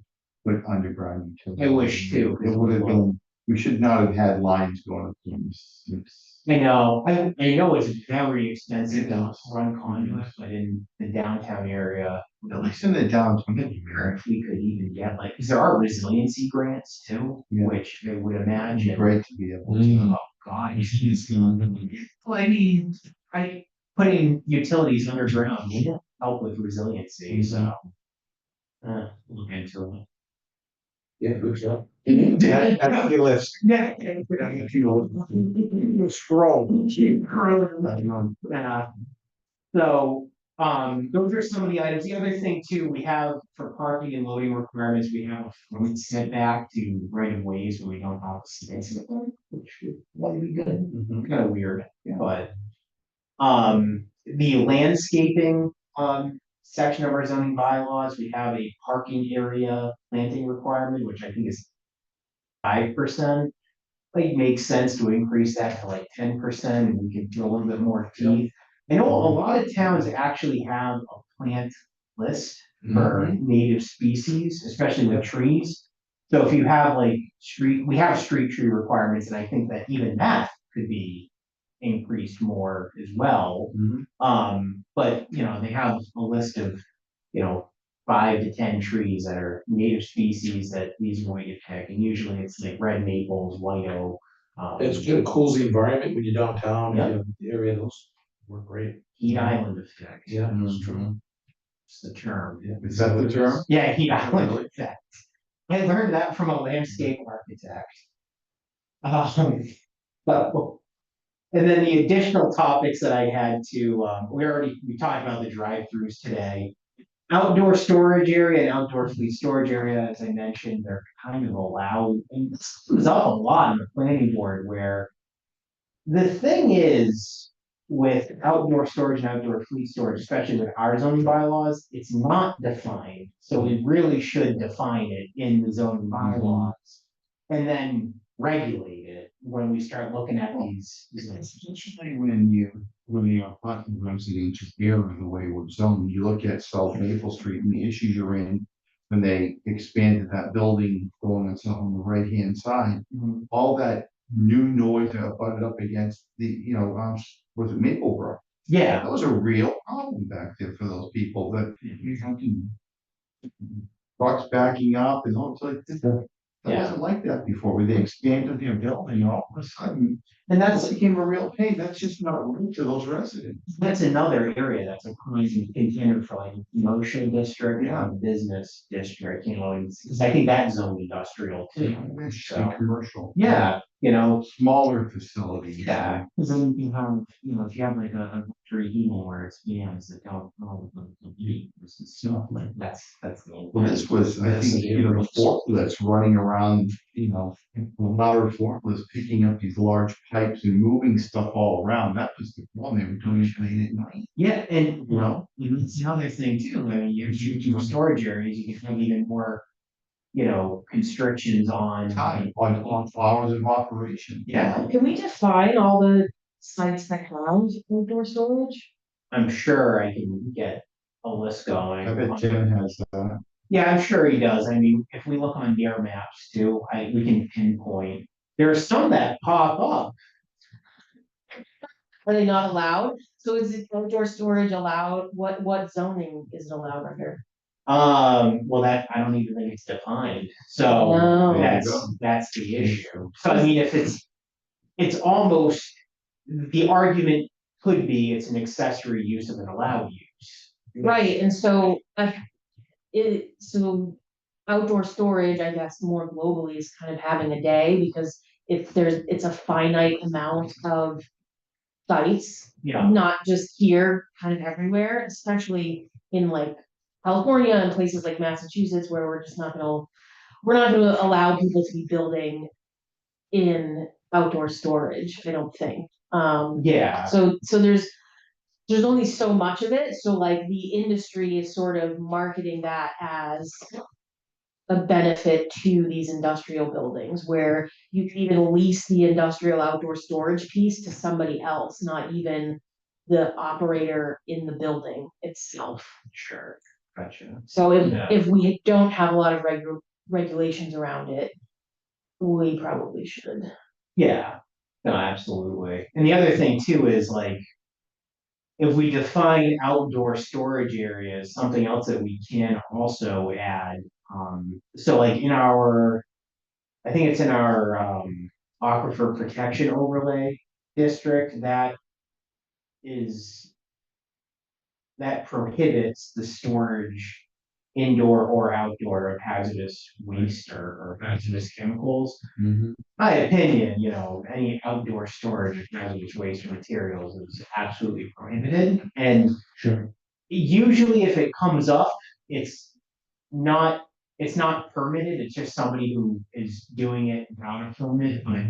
[SPEAKER 2] put underground utilities.
[SPEAKER 1] I wish too.
[SPEAKER 2] It would have been, we should not have had lines going up.
[SPEAKER 1] I know, I know it's very expensive to run conduit, but in the downtown area.
[SPEAKER 2] At least in the downtown area.
[SPEAKER 1] If we could even get like, because there are resiliency grants too,
[SPEAKER 2] Yeah.
[SPEAKER 1] which I would
[SPEAKER 2] It'd be
[SPEAKER 1] imagine.
[SPEAKER 2] great to be able to.
[SPEAKER 5] Mm.
[SPEAKER 1] Oh, God. Well, I mean, putting utilities underground would help with resiliency, so. Look into it.
[SPEAKER 4] Yeah, good job.
[SPEAKER 6] That's your list.
[SPEAKER 1] Yeah.
[SPEAKER 4] Strong.
[SPEAKER 1] Yeah. So, those are some of the items. The other thing too, we have for parking and loading requirements, we have a front setback to right of ways where we don't have space, which would be good. Kind of weird, but. The landscaping, section of our zoning bylaws, we have a parking area planting requirement, which I think is 5%. Like makes sense to increase that to like 10%, and we can do a little bit more teeth. I know a lot of towns actually have a plant list for native species, especially with trees. So if you have like we have street tree requirements, and I think that even that could be increased more as well. But they have a list of, 5 to 10 trees that are native species that these are going to pick, and usually it's like red maples, white oak.
[SPEAKER 4] It's good, cools the environment when you're downtown,
[SPEAKER 1] Yeah.
[SPEAKER 4] you know, the area, those work great.
[SPEAKER 1] Heat island effect.
[SPEAKER 4] Yeah, that's true.
[SPEAKER 1] It's the term.
[SPEAKER 2] Is that the term?
[SPEAKER 1] Yeah, heat island effect. I learned that from a landscape architect. But and then the additional topics that I had to, we talked about the drive-throughs today. Outdoor storage area and outdoor fleet storage area, as I mentioned, they're kind of allowed, and this comes up a lot in the planning board where the thing is with outdoor storage and outdoor fleet storage, especially with our zoning bylaws, it's not defined. So we really should define it in the zoning bylaws and then regulate it when we start looking at these.
[SPEAKER 2] Especially when you are talking residential area, the way we're zoned, you look at South Maple Street and the issues you're in. When they expanded that building going on the right hand side, all that new noise that butted up against the, was it Maplebrook?
[SPEAKER 1] Yeah,
[SPEAKER 2] That was a real problem back there for those people that you have to. Trucks backing up and all, it's like, It wasn't like that before, where they expanded their building, all of a sudden,
[SPEAKER 1] And
[SPEAKER 2] that's became a real pain, that's just not rude to those residents.
[SPEAKER 1] that's another area that's a prime contender for like commercial district,
[SPEAKER 2] Yeah.
[SPEAKER 1] business district, because I think that's zone industrial too.
[SPEAKER 2] And commercial.
[SPEAKER 1] Yeah,
[SPEAKER 2] Smaller facilities.
[SPEAKER 1] yeah, because then you have, if you have like a luxury heating where it's fans that don't, this is stuff like that's the.
[SPEAKER 2] Well, this was, I think, the forklifts running around, louder forklifts picking up these large pipes and moving stuff all around. That was the problem. They were doing it late at night.
[SPEAKER 1] Yeah, and it's the other thing too, I mean, you storage areas, you can have even more, constrictions on.
[SPEAKER 2] Time, on hours of operation.
[SPEAKER 1] Yeah,
[SPEAKER 3] Can we define all the sites that have outdoor storage?
[SPEAKER 1] I'm sure I can get a list going.
[SPEAKER 2] I bet Tim has,
[SPEAKER 1] Yeah, I'm sure he does. I mean, if we look on their maps too, we can pinpoint. There are some that pop up.
[SPEAKER 3] Are they not allowed? So is it outdoor storage allowed? What zoning is it allowed under?
[SPEAKER 1] Well, that, I don't even think it's defined, so
[SPEAKER 3] No.
[SPEAKER 1] that's the issue. So I mean, if it's almost, the argument could be it's an accessory use of an allowed use.
[SPEAKER 3] Right, and so, so outdoor storage, I guess, more globally is kind of having a day, because if it's a finite amount of sites,
[SPEAKER 1] Yeah,
[SPEAKER 3] not just here, kind of everywhere, especially in like California and places like Massachusetts, where we're not gonna allow people to be building in outdoor storage, I don't think.
[SPEAKER 1] yeah,
[SPEAKER 3] So there's only so much of it, so like the industry is sort of marketing that as a benefit to these industrial buildings, where you can even lease the industrial outdoor storage piece to somebody else, not even the operator in the building itself.
[SPEAKER 1] sure, gotcha.
[SPEAKER 3] So
[SPEAKER 1] Yeah.
[SPEAKER 3] if we don't have a lot of regulations around it, we probably should.
[SPEAKER 1] Yeah, no, absolutely. And the other thing too is like, if we define outdoor storage areas, something else that we can also add, so like I think it's in our, aquifer protection overlay district, is, that prohibits the storage indoor or outdoor of hazardous waste or hazardous chemicals. My opinion, any outdoor storage of hazardous waste or materials is absolutely prohibited. And
[SPEAKER 4] Sure.
[SPEAKER 1] usually if it comes up, it's not, permitted, it's just somebody who is doing it without a permit, but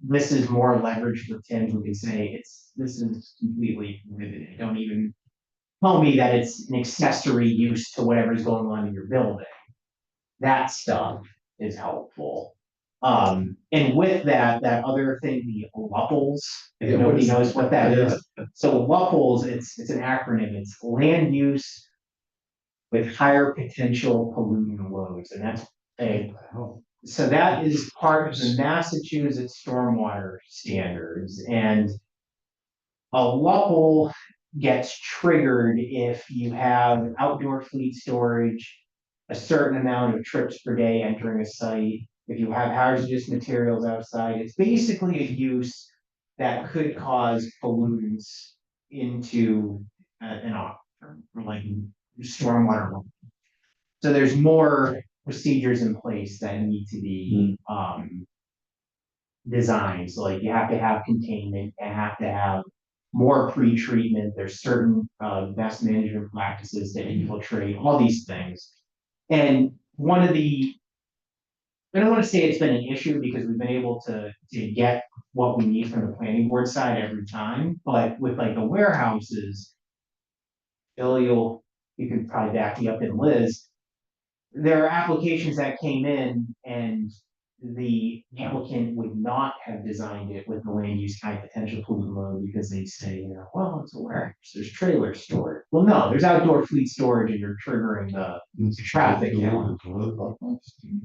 [SPEAKER 1] this is more leverage for Tim, who can say, this is completely prohibited, don't even tell me that it's an accessory use to whatever's going on in your building. That stuff is helpful. And with that other thing, the LUPLs, if
[SPEAKER 2] Yeah,
[SPEAKER 1] nobody
[SPEAKER 2] what is-
[SPEAKER 1] knows what that is. So LUPLs, it's an acronym, it's land use with higher potential pollutant loads, and that's so that is part of the Massachusetts stormwater standards, and a LUPL gets triggered if you have outdoor fleet storage, a certain amount of trips per day entering a site, if you have hazardous materials outside, it's basically a use that could cause pollutants into an aquifer, or like stormwater. So there's more procedures in place that need to be designed. So like you have to have containment, you have to have more pre-treatment, there's certain best management practices that infiltrate all these things. And one of the, I don't want to say it's been an issue, because we've been able to get what we need from the planning board side every time, but with like the warehouses, Bill, you can probably back me up, and Liz, there are applications that came in and the applicant would not have designed it with the land use high potential pollutant load, because they say, well, it's a warehouse, there's trailers stored. Well, no, there's outdoor fleet storage, and you're triggering the traffic count.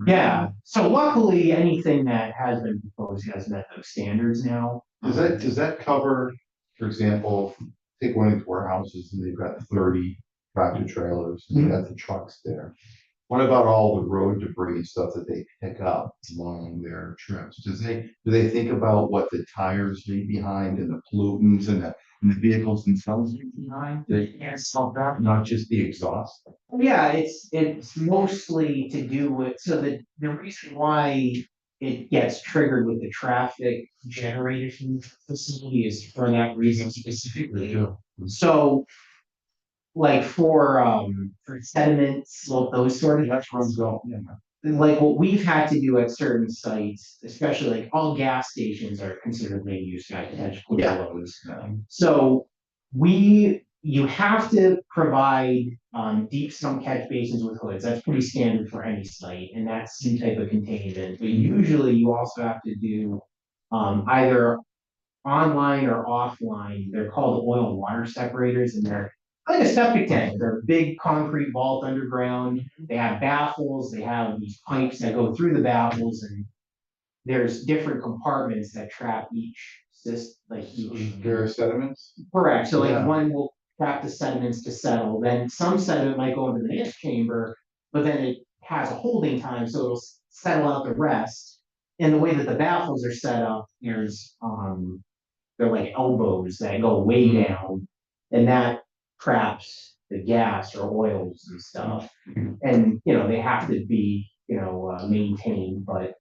[SPEAKER 1] Yeah, so luckily, anything that has been proposed has met those standards now.
[SPEAKER 2] Does that cover, for example, take one of these warehouses and they've got 30 tractor trailers, and they've got the trucks there. What about all the road debris and stuff that they pick up along their trips? Do they think about what the tires leave behind and the pollutants and the vehicles themselves leave behind? They can't solve that, not just the exhaust.
[SPEAKER 1] Yeah, it's mostly to do with, so the reason why it gets triggered with the traffic generated from the facility is for that reason specifically. So, like for sediment, slope, those sort of.
[SPEAKER 2] That's runs off, yeah.
[SPEAKER 1] Like what we've had to do at certain sites, especially like all gas stations are considered main use high potential
[SPEAKER 2] Yeah.
[SPEAKER 1] loads. So you have to provide deep sump catch basins with hoods. That's pretty standard for any site, and that's some type of containment. But usually you also have to do either online or offline. They're called oil water separators, and they're like a septic tank. They're a big concrete vault underground. They have baffles. They have these pipes that go through the baffles, and there's different compartments that trap each
[SPEAKER 2] There are sediments?
[SPEAKER 1] Correct. So like
[SPEAKER 2] Yeah.
[SPEAKER 1] one will trap the sediments to settle. Then some sediment might go into the next chamber, but then it has a holding time, so it'll settle out the rest. And the way that the baffles are set up, they're like elbows that go way down, and that traps the gas or oils and stuff. And they have to be maintained, but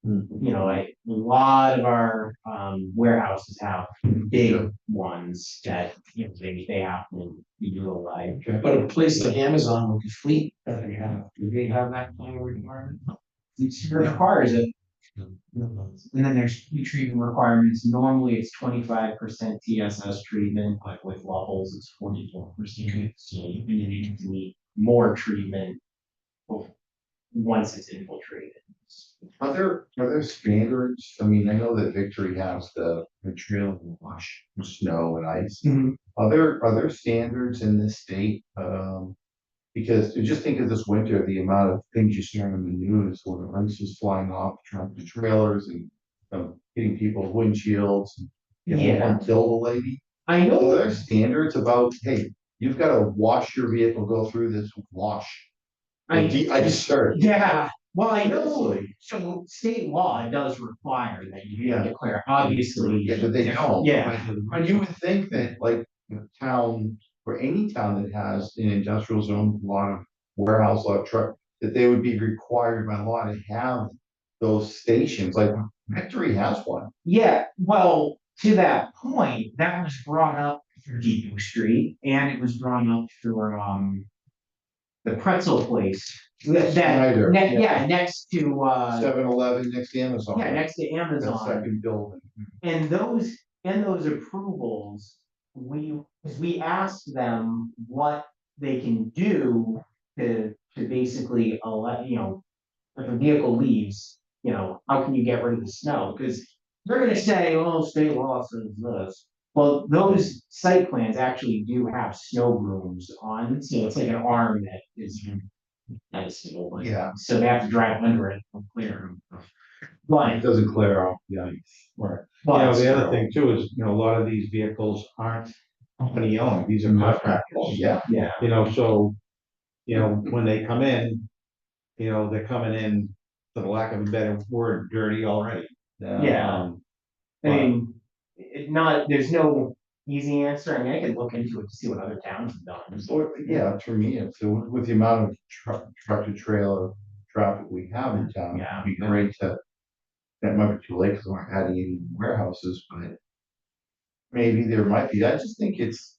[SPEAKER 1] a lot of our warehouses have big ones that they have to be utilized.
[SPEAKER 4] But a place like Amazon with the fleet that they have, do they have that kind of requirement?
[SPEAKER 1] It requires it. And then there's heat treatment requirements. Normally it's 25% TSS treatment, but with levels it's 44%. So you need to need more treatment once it's infiltrated.
[SPEAKER 2] Are there standards? I mean, I know that Victory has the trail wash with snow and ice.
[SPEAKER 1] Mhm.
[SPEAKER 2] Are there standards in this state? Because just think of this winter, the amount of things you see on the news where the ice is flying off tractor trailers and hitting people's windshields.
[SPEAKER 1] Yeah.
[SPEAKER 2] And kill the lady.
[SPEAKER 1] I
[SPEAKER 2] Are
[SPEAKER 1] know.
[SPEAKER 2] there standards about, hey, you've got to wash your vehicle, go through this wash? I just heard.
[SPEAKER 1] Yeah, well, I know, so state law does require that you declare, obviously.
[SPEAKER 2] Yeah, but they don't.
[SPEAKER 1] Yeah.
[SPEAKER 2] And you would think that like a town, or any town that has an industrial zone, a lot of warehouse, a lot of truck, that they would be required by law to have those stations, like Victory has one.
[SPEAKER 1] Yeah, well, to that point, that was brought up for Depot Street, and it was brought up for, the pretzel place.
[SPEAKER 2] Snyder,
[SPEAKER 1] Yeah, next to,
[SPEAKER 2] 7-Eleven next to Amazon.
[SPEAKER 1] yeah, next to
[SPEAKER 2] That
[SPEAKER 1] Amazon.
[SPEAKER 2] second building.
[SPEAKER 1] And those approvals, we asked them what they can do to basically if a vehicle leaves, how can you get rid of the snow? Because they're gonna say, oh, state law says this. Well, those site plans actually do have snow brooms on, so it's like an arm that is snow.
[SPEAKER 2] Yeah.
[SPEAKER 1] So they have to drive under it and clear them.
[SPEAKER 2] It
[SPEAKER 1] But
[SPEAKER 2] doesn't clear off the ice.
[SPEAKER 6] Right.
[SPEAKER 1] But
[SPEAKER 6] The other thing too is, a lot of these vehicles aren't company owned, these are contractors.
[SPEAKER 2] Yeah.
[SPEAKER 1] yeah,
[SPEAKER 6] So, when they come in, they're coming in, for the lack of a better word, dirty already.
[SPEAKER 1] Yeah. I mean, there's no easy answer. I mean, I could look into it to see what other towns have done.
[SPEAKER 2] So, yeah, for me, it's with the amount of tractor trailer traffic we have in town,
[SPEAKER 1] Yeah.
[SPEAKER 2] it'd be great to. That might be too late because we're adding any warehouses, but maybe there might be. I just think it's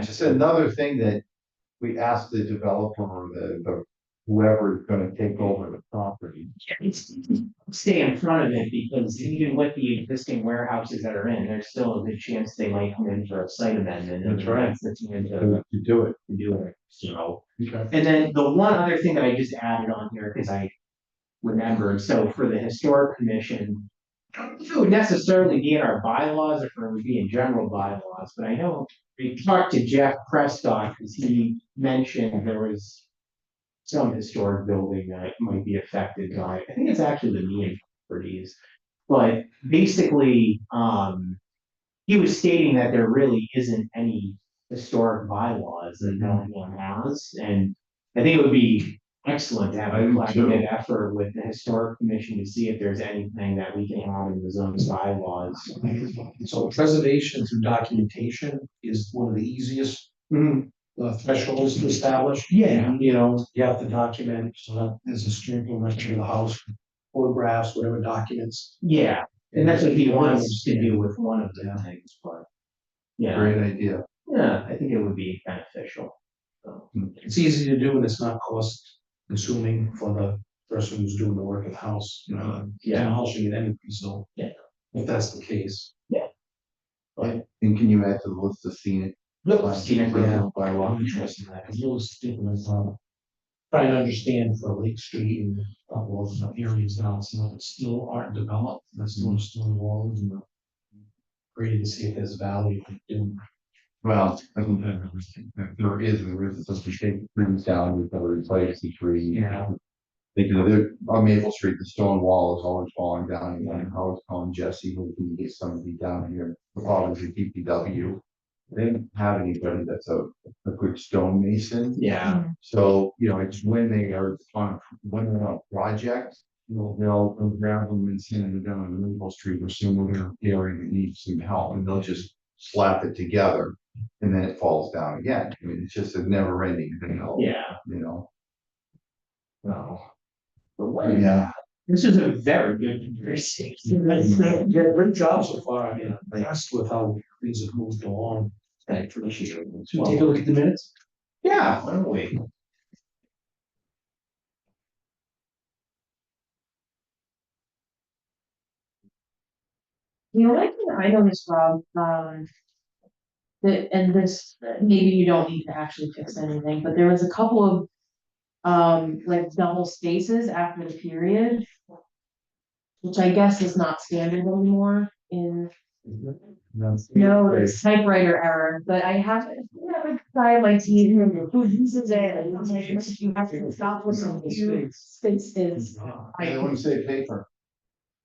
[SPEAKER 2] just another thing that we ask the developer or the whoever is gonna take over the property.
[SPEAKER 1] Stay in front of it, because even with the existing warehouses that are in, there's still a good chance they might come in for a site amendment. And
[SPEAKER 2] That's right.
[SPEAKER 1] that's the time
[SPEAKER 2] To do it.
[SPEAKER 1] to do it, so.
[SPEAKER 2] Okay.
[SPEAKER 1] And then the one other thing that I just added on here, because I remembered, so for the historic commission, I don't know if it would necessarily be in our bylaws or if it would be in general bylaws, but I know we talked to Jeff Prescott, because he mentioned there was some historic building that might be affected by, I think it's actually the Meehan properties. But basically, he was stating that there really isn't any historic bylaws that Bellingham has, and I think it would be excellent to have
[SPEAKER 2] I
[SPEAKER 1] a
[SPEAKER 2] do
[SPEAKER 1] collaborative
[SPEAKER 2] too.
[SPEAKER 1] effort with the historic commission to see if there's anything that we can add in the zone's bylaws.
[SPEAKER 4] So preservation through documentation is one of the easiest thresholds to establish.
[SPEAKER 1] Yeah.
[SPEAKER 4] You know, you have to document, so that there's a stripping record of the house, photographs, whatever documents.
[SPEAKER 1] Yeah, and that's what he wants
[SPEAKER 4] wants
[SPEAKER 1] to do with one of the things, but. Yeah,
[SPEAKER 2] Great idea.
[SPEAKER 1] yeah, I think it would be beneficial. So,
[SPEAKER 4] It's easy to do and it's not cost consuming for the person who's doing the work at the house, you know, demolishing it anyway, so.
[SPEAKER 1] Yeah.
[SPEAKER 4] If that's the case.
[SPEAKER 2] And can you add to the list of scenic?
[SPEAKER 1] Scenic
[SPEAKER 4] Yeah.
[SPEAKER 2] By law?
[SPEAKER 4] I'm interested in that, because you'll stick with, trying to understand for Lake Street and all those areas now, some of it still aren't developed, that's still stone walls and. Ready to see if there's value in.
[SPEAKER 2] Well, I think that there is some shape trees down with the replace the tree.
[SPEAKER 4] Yeah.
[SPEAKER 2] Because there, on Maple Street, the stone wall is always falling down, and I was calling Jesse, who can get somebody down here, probably the DPW. They didn't have anybody that's a good stone mason,
[SPEAKER 1] yeah,
[SPEAKER 2] so, you know, it's when they are when they're on a project. They'll grab them and send them down on Maple Street or somewhere area that needs some help, and they'll just slap it together. And then it falls down again, I mean, it's just a never ending thing,
[SPEAKER 1] yeah.
[SPEAKER 2] you know?
[SPEAKER 1] No. But what,
[SPEAKER 2] Yeah.
[SPEAKER 1] this is a very good conversation.
[SPEAKER 4] Yeah, great job so far, I mean, I asked with how things have moved along. I appreciate it. So take a look at the minutes.
[SPEAKER 1] Yeah, why don't we?
[SPEAKER 3] The only thing I noticed, Rob, that, and this, maybe you don't need to actually fix anything, but there was a couple of, like double spaces after the period. Which I guess is not standard anymore in, no, it's typewriter error, but I haven't tried my teeth, who uses it, and I'm like, you have to stop with some few spaces.
[SPEAKER 2] They wanna say paper.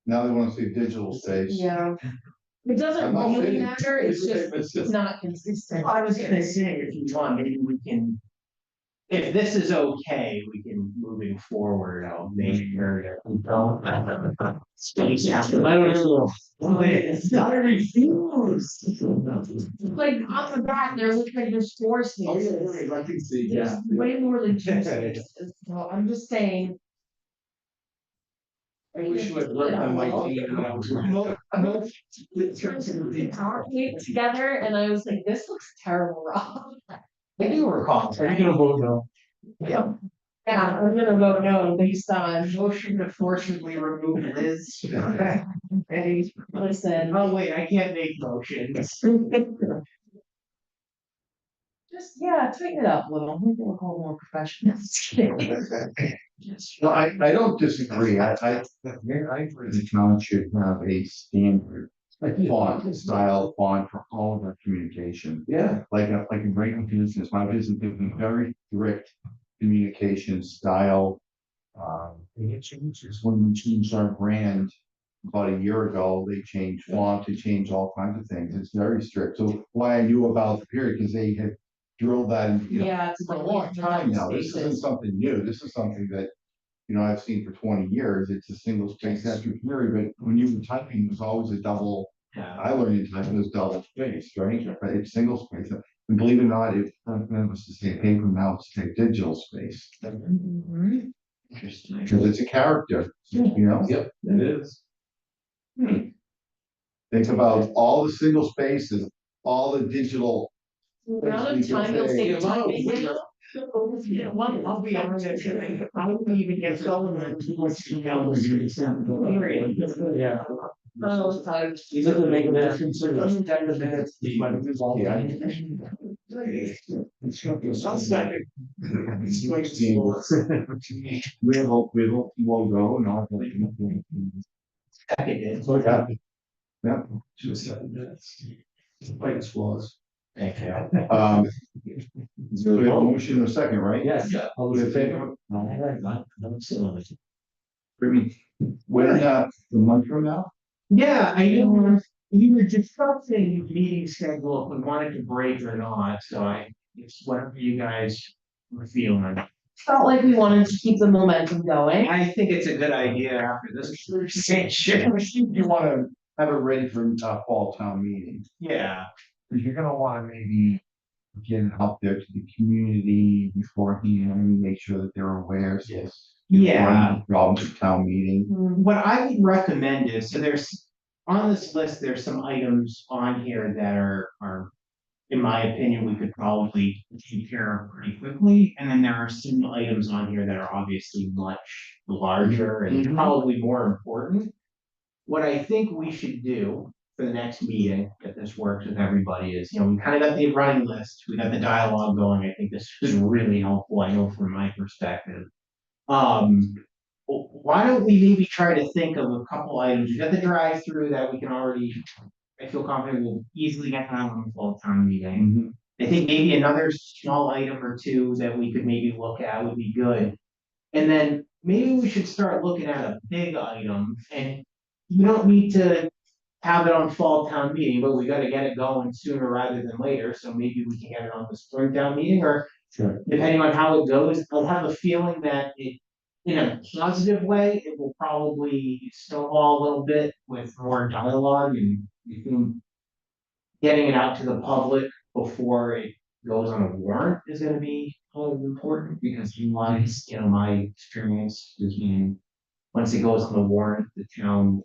[SPEAKER 2] Now they wanna say digital space.
[SPEAKER 3] Yeah. It doesn't
[SPEAKER 2] I'm not
[SPEAKER 3] really
[SPEAKER 2] saying-
[SPEAKER 3] matter, it's just, it's not consistent.
[SPEAKER 1] I was gonna say, if you want, maybe we can. If this is okay, we can, moving forward, I'll make sure that we don't. Space after, I don't know. I refuse.
[SPEAKER 3] Like on the back, there looks like there's four spaces.
[SPEAKER 2] I can see,
[SPEAKER 3] There's way more than two spaces, so I'm just saying.
[SPEAKER 4] I wish you had worked on my team when I was.
[SPEAKER 3] PowerPoint together, and I was like, this looks terrible, Rob.
[SPEAKER 1] I do recall.
[SPEAKER 4] Are you gonna vote no?
[SPEAKER 3] Yeah, I'm gonna vote no based on,
[SPEAKER 1] Motion to forcibly remove Liz.
[SPEAKER 3] hey, listen.
[SPEAKER 1] Oh, wait, I can't make motions.
[SPEAKER 3] Just, yeah, tighten it up a little, make it look a little more professional. Just kidding.
[SPEAKER 2] No, I don't disagree, I agree the town should have a standard. Font, style font for all of our communication,
[SPEAKER 4] Yeah.
[SPEAKER 2] like a great business, my business is a very strict communication style. It changes when we changed our brand about a year ago, they changed font, they changed all kinds of things, it's very strict, so why I knew about the period, because they had drilled that in, you know,
[SPEAKER 3] Yeah, it's
[SPEAKER 2] for a long time now, this isn't
[SPEAKER 3] spaces.
[SPEAKER 2] something new, this is something that. You know, I've seen for 20 years, it's a single space after period, but when you were typing, it was always a double. I learned to type it was double space, right? But it's single space, and believe it or not, it was to say paper, now it's to say digital space.
[SPEAKER 3] Mhm.
[SPEAKER 1] Interesting.
[SPEAKER 2] Because it's a character, you know?
[SPEAKER 4] Yep, it is.
[SPEAKER 2] Think about all the single spaces, all the digital.
[SPEAKER 3] The amount of time you'll
[SPEAKER 2] Hey,
[SPEAKER 3] save typing now.
[SPEAKER 1] I'll be honest, I wouldn't even get going on too much emails.
[SPEAKER 4] Yeah.
[SPEAKER 3] Oh, sorry.
[SPEAKER 4] It doesn't make a difference. It doesn't take a minute.
[SPEAKER 2] We will go, not.
[SPEAKER 1] Seconded.
[SPEAKER 2] Yeah.
[SPEAKER 4] Just 7 minutes. Despite its flaws.
[SPEAKER 1] Thank you.
[SPEAKER 2] So we have a motion in a second, right?
[SPEAKER 4] Yes.
[SPEAKER 2] All those in favor?
[SPEAKER 1] Absolutely.
[SPEAKER 2] When, the month from now?
[SPEAKER 1] Yeah, I know, we were discussing meeting schedule, if we wanted to break or not, so it's whatever you guys were feeling.
[SPEAKER 3] felt like we wanted to keep the momentum going.
[SPEAKER 1] I think it's a good idea after this conversation.
[SPEAKER 2] You wanna have it ready for, fall town meeting.
[SPEAKER 1] Yeah,
[SPEAKER 2] Cause you're gonna wanna maybe get it out there to the community beforehand, make sure that they're aware. So
[SPEAKER 4] Yes.
[SPEAKER 2] you
[SPEAKER 1] Yeah.
[SPEAKER 2] run into problems at town meeting.
[SPEAKER 1] what I would recommend is, so there's, on this list, there's some items on here that are, in my opinion, we could probably take care of pretty quickly. And then there are some items on here that are obviously much larger and
[SPEAKER 2] Mhm.
[SPEAKER 1] probably more important. What I think we should do for the next meeting, if this works with everybody, is, we kind of got the running list, we got the dialogue going. I think this is really helpful, I know from my perspective. Um, why don't we maybe try to think of a couple items? We got the drive-through that we can already, I feel confident we'll easily get that on the fall town meeting. I think maybe another small item or two that we could maybe look at would be good. And then maybe we should start looking at a big item, and you don't need to have it on fall town meeting, but we gotta get it going sooner rather than later, so maybe we can get it on the spring town meeting, or
[SPEAKER 5] Sure.
[SPEAKER 1] depending on how it goes, I'll have a feeling that it, in a positive way, it will probably snowball a little bit with more dialogue and you can getting it out to the public before it goes on a warrant is gonna be important, because my experience is once it goes on the warrant, the town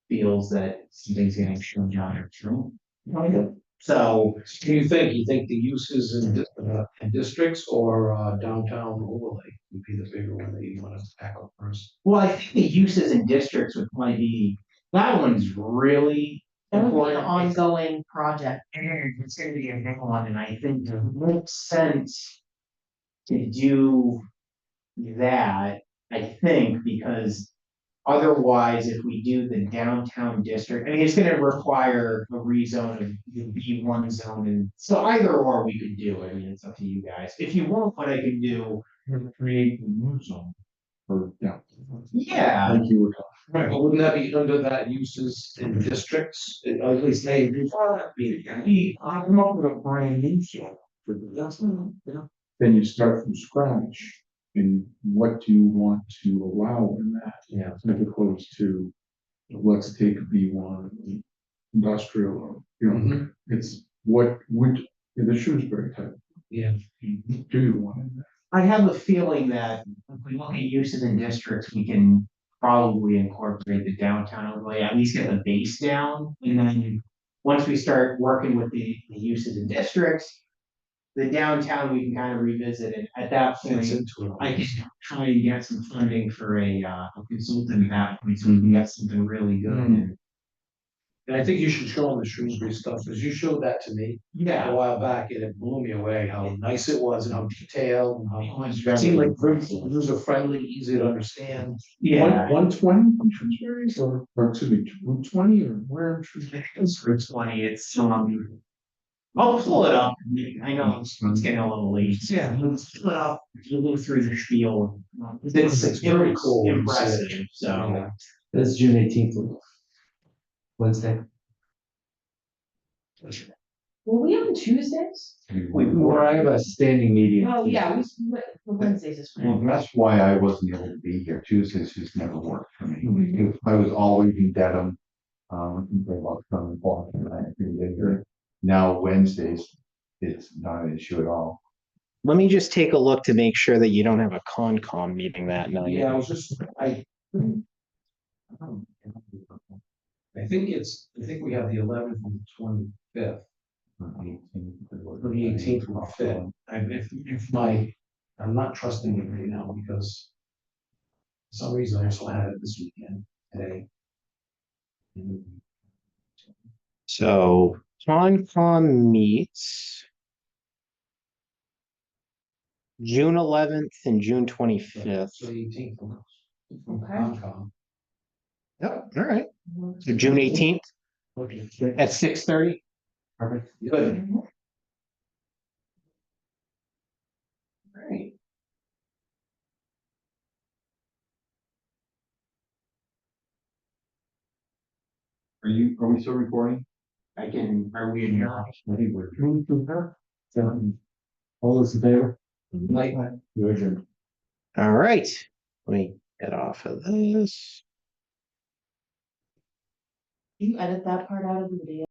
[SPEAKER 1] feels that something's getting shown down or true. So,
[SPEAKER 4] Do you think the uses in districts or downtown overlay would be the bigger one that you want to tackle first?
[SPEAKER 1] well, I think the uses in districts would probably be, that one's really
[SPEAKER 3] That would be an
[SPEAKER 1] important.
[SPEAKER 3] ongoing project.
[SPEAKER 1] It's gonna be a big one, and I think it makes sense to do that, I think, because otherwise, if we do the downtown district, I mean, it's gonna require a rezone of the B1 zone, and so either or we could do, I mean, it's up to you guys. If you want, what I can do,
[SPEAKER 5] Create a new zone for, yeah.
[SPEAKER 1] yeah,
[SPEAKER 5] Like you were talking.
[SPEAKER 4] Right, but wouldn't that be under that uses in districts, at least maybe?
[SPEAKER 5] I'm up with a brand new zone. Then you start from scratch. And what do you want to allow in that?
[SPEAKER 4] Yeah.
[SPEAKER 5] As opposed to, let's take B1 industrial, or,
[SPEAKER 4] Mhm.
[SPEAKER 5] it's what would, the Shrewsbury type.
[SPEAKER 4] Yeah.
[SPEAKER 5] Do you want in there?
[SPEAKER 1] I have a feeling that if we look at uses in districts, we can probably incorporate the downtown overlay, at least get the base down, and then once we start working with the uses in districts, the downtown, we can kind of revisit it. At that
[SPEAKER 4] Fits
[SPEAKER 1] point,
[SPEAKER 4] into it.
[SPEAKER 1] I can try and get some funding for a consultant at that point, so we can get something really good. And
[SPEAKER 4] And I think you should show them the Shrewsbury stuff, because you showed that to me a
[SPEAKER 1] yeah,
[SPEAKER 4] while back, and it blew me away how nice it was and how detailed and how.
[SPEAKER 1] it
[SPEAKER 4] It seemed like very user friendly, easy to understand.
[SPEAKER 1] yeah.
[SPEAKER 5] 120 from Shrewsbury, or excuse me, Route 20, or where in Shrewsbury?
[SPEAKER 1] It's for 20, it's, I'll pull it up, I know it's getting a little late.
[SPEAKER 4] Yeah.
[SPEAKER 1] Let's pull it up, you go through the field.
[SPEAKER 4] It's very cool.
[SPEAKER 1] Impressive, so.
[SPEAKER 4] That's June 18th. Wednesday.
[SPEAKER 3] Were we on Tuesdays?
[SPEAKER 4] Where I have a standing meeting.
[SPEAKER 3] Oh, yeah, the Wednesdays is
[SPEAKER 2] Well,
[SPEAKER 3] fine.
[SPEAKER 2] that's why I wasn't able to be here. Tuesdays just never worked for me. Because I was always in Dedham. About 7 o'clock, and I couldn't get here. Now Wednesdays, it's not an issue at all.
[SPEAKER 1] Let me just take a look to make sure that you don't have a Concom meeting that night.
[SPEAKER 4] Yeah, I was just, I think we have the 11th and the 25th. For the 18th or 5th. I'm not trusting it right now because for some reason I also had it this weekend, today.
[SPEAKER 1] So Concom meets June 11th and June 25th.
[SPEAKER 4] So the 18th.
[SPEAKER 3] Okay.
[SPEAKER 1] Yep, all right. So June 18th at 6:30. Perfect. Good. Right.
[SPEAKER 2] Are we still recording?
[SPEAKER 1] Are we in here?
[SPEAKER 5] All those in favor?
[SPEAKER 4] Like,
[SPEAKER 5] You're adjourned.
[SPEAKER 7] All right, let me get off of this.
[SPEAKER 3] You edit that part out of the video.